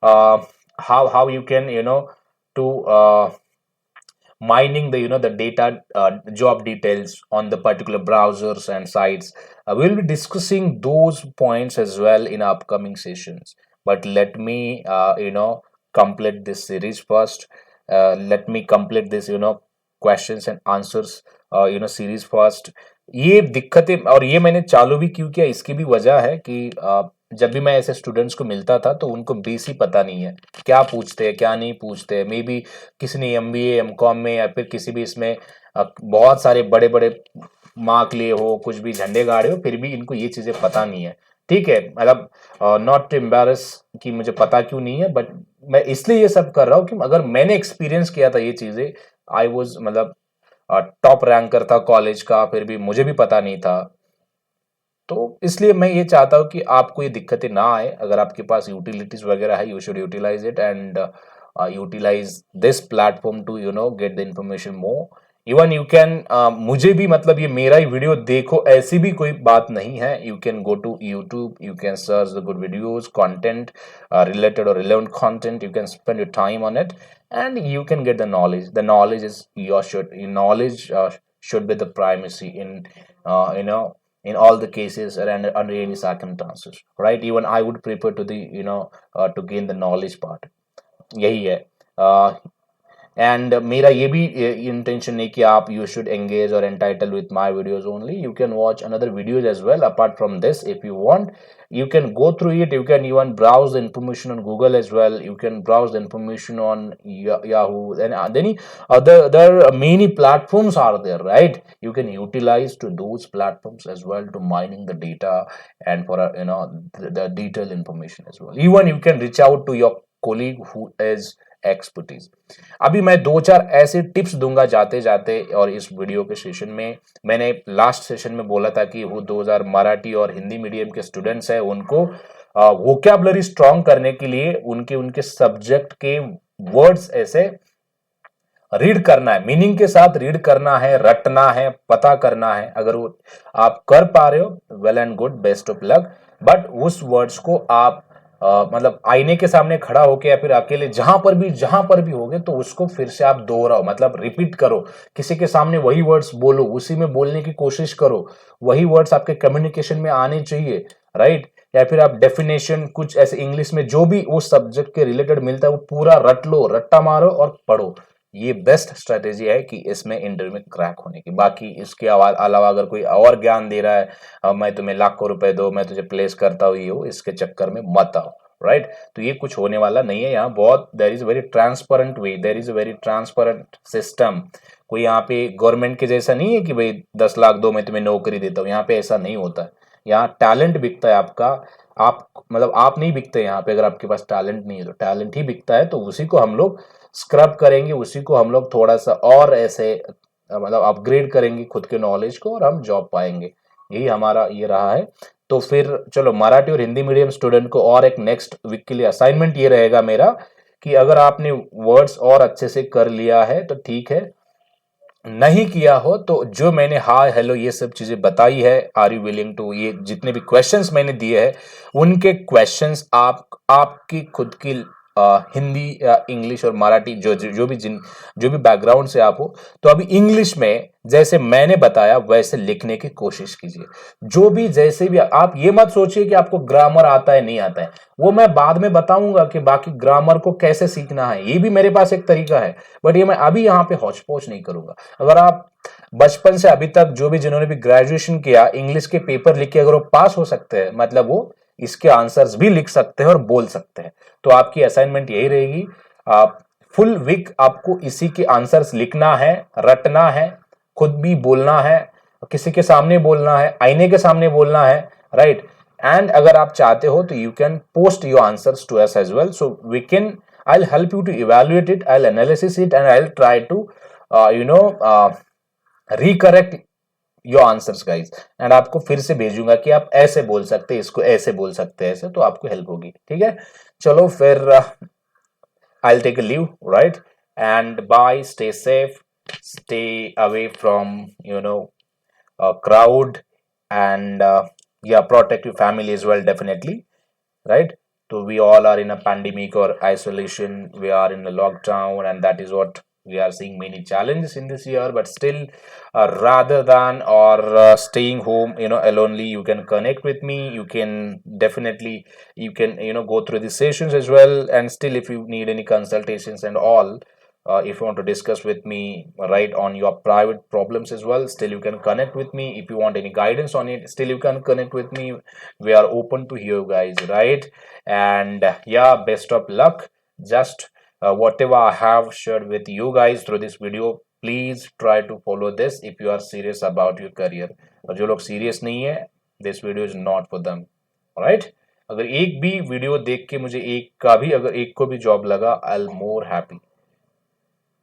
uh, how you can to mining the the data, job details on the particular browsers and sites. We'll be discussing those points as well in upcoming sessions, but let me complete this series first. Let me complete this questions and answers series first. ये दिक्कतें और ये मैंने चालू भी क्यों किया, इसकी भी वजह है कि जब भी मैं ऐसे स्टूडेंट्स को मिलता था तो उनको बेसिक पता नहीं है, क्या पूछते हैं क्या नहीं पूछते हैं। मे बी किसी ने MBA MCOM में या फिर किसी भी इसमें बहुत सारे बड़े बड़े मार्क लिए हो, कुछ भी झंडे गाड़े हो, फिर भी इनको ये चीज़ें पता नहीं है। ठीक है, मतलब नॉट एम्बेरस कि मुझे पता क्यों नहीं है, बट मैं इसलिए ये सब कर रहा हूँ कि अगर मैंने एक्सपीरियंस किया था ये चीज़ें, आई वॉज मतलब टॉप रैंकर था कॉलेज का, फिर भी मुझे भी पता नहीं था। तो इसलिए मैं ये चाहता हूँ कि आपको ये दिक्कतें ना आए। अगर आपके पास यूटिलिटीज वगैरह है, you should utilize it and utilize this platform to get the information more. Even you can मुझे भी मतलब ये मेरा ही वीडियो देखो ऐसी भी कोई बात नहीं है। You can go to YouTube, you can search the good videos, content related or relevant content. You can spend your time on it and you can get the knowledge. The knowledge is your knowledge should be the primacy in in all the cases and under any circumstances, right? Even I would prefer to the to gain the knowledge part, यही है। And मेरा ये भी intention नहीं कि आप you should engage और entitle with my videos only. You can watch another videos as well apart from this if you want. You can go through it. You can even browse the information on Google as well. You can browse the information on Yahoo, and then other many platforms are there, right? You can utilize to those platforms as well to mining the data and for the detailed information as well. Even you can reach out to your colleague who is expertise. अभी मैं दो चार ऐसे tips दूंगा जाते जाते, और इस वीडियो के सेशन में मैंने लास्ट सेशन में बोला था कि वो 2000 मराठी और हिंदी मीडियम के स्टूडेंट्स हैं, उनको वोकैबुलरी स्ट्रॉन्ग करने के लिए उनके सब्जेक्ट के वर्ड्स ऐसे रीड करना है, मीनिंग के साथ रीड करना है, रटना है, पता करना है। अगर वो आप कर पा रहे हो, well and good, best of luck, but उस वर्ड्स को आप मतलब आईने के सामने खड़ा होके या फिर अकेले जहां पर भी होगे तो उसको फिर से आप दोहराओ, मतलब रिपीट करो, किसी के सामने वही वर्ड्स बोलो, उसी में बोलने की कोशिश करो, वही वर्ड्स आपके कम्युनिकेशन में आने चाहिए, राइट। या फिर आप डेफिनेशन कुछ ऐसे इंग्लिश में जो भी उस सब्जेक्ट के रिलेटेड मिलता है वो पूरा रट लो, रट्टा मारो और पढ़ो। ये बेस्ट स्ट्रेटेजी है कि इसमें इंटरव्यू में क्रैक होने की। बाकी इसके अलावा अगर कोई और ज्ञान दे रहा है, मैं तुम्हें लाखों रुपए दो, मैं तुझे प्लेस करता हूँ, ये हो, इसके चक्कर में मत आओ, राइट। तो ये कुछ होने वाला नहीं है यहाँ। बहुत there is very transparent way, there is a very transparent system. कोई यहाँ पे गवर्नमेंट के जैसा नहीं है कि भाई 10 लाख दो मैं तुम्हें नौकरी देता हूँ, यहाँ पे ऐसा नहीं होता है। यहाँ टैलेंट बिकता है आपका। आप मतलब आप नहीं बिकते यहाँ पे, अगर आपके पास टैलेंट नहीं है तो टैलेंट ही बिकता है, तो उसी को हम लोग स्क्रब करेंगे, उसी को हम लोग थोड़ा सा और ऐसे मतलब अपग्रेड करेंगे खुद के नॉलेज को, और हम जॉब पाएंगे। यही हमारा ये रहा है। तो फिर चलो, मराठी और हिंदी मीडियम स्टूडेंट को और एक नेक्स्ट वीक के लिए असाइनमेंट ये रहेगा मेरा कि अगर आपने वर्ड्स और अच्छे से कर लिया है तो ठीक है, नहीं किया हो तो जो मैंने हाय हेलो ये सब चीजें बताई है, आर यू विलिंग टू, ये जितने भी क्वेश्चंस मैंने दिए हैं उनके क्वेश्चंस आप आपकी खुद की हिंदी या इंग्लिश और मराठी जो भी बैकग्राउंड से आप हो, तो अभी इंग्लिश में जैसे मैंने बताया वैसे लिखने की कोशिश कीजिए। जो भी जैसे भी आप ये मत सोचिए कि आपको ग्रामर आता है नहीं आता है, वो मैं बाद में बताऊंगा कि बाकी ग्रामर को कैसे सीखना है, ये भी मेरे पास एक तरीका है, बट ये मैं अभी यहाँ पे हौच पौच नहीं करूंगा। अगर आप बचपन से अभी तक जो भी जिन्होंने भी ग्रेजुएशन किया, इंग्लिश के पेपर लिख के अगर वो पास हो सकते हैं, मतलब वो इसके आंसर्स भी लिख सकते हैं और बोल सकते हैं। तो आपकी असाइनमेंट यही रहेगी, आप फुल वीक आपको इसी के आंसर्स लिखना है, रटना है, खुद भी बोलना है, किसी के सामने बोलना है, आईने के सामने बोलना है, राइट। एंड अगर आप चाहते हो तो you can post your answers to us as well, so we can, I'll help you to evaluate it, I'll analysis it, and I'll try to recorrect your answers guys, and आपको फिर से भेजूंगा कि आप ऐसे बोल सकते हैं, इसको ऐसे बोल सकते हैं, ऐसे, तो आपको हेल्प होगी, ठीक है। चलो फिर I'll take a leave, right? And bye, stay safe, stay away from crowd, and yeah, protect your family as well, definitely, right? So we all are in a pandemic or isolation, we are in a lockdown, and that is what we are seeing many challenges in this year. But still, rather than or staying home alonely, you can connect with me, you can definitely, you can go through the sessions as well. And still, if you need any consultations and all, if you want to discuss with me, right, on your private problems as well, still you can connect with me. If you want any guidance on it, still you can connect with me. We are open to hear, guys, right? And yeah, best of luck. Just whatever I have shared with you guys through this video, please try to follow this if you are serious about your career. और जो लोग serious नहीं है, this video is not for them, right? अगर एक भी video देख के मुझे अगर एक को भी जॉब लगा, I'll more happy.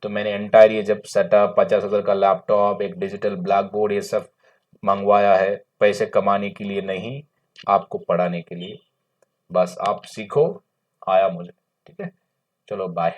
तो मैंने एंटायर ये जब सेटअप 50,000 का लैपटॉप, एक डिजिटल ब्लैक बोर्ड, ये सब मंगवाया है पैसे कमाने के लिए नहीं, आपको पढ़ाने के लिए। बस आप सीखो, आया मुझे, ठीक है। चलो बाय।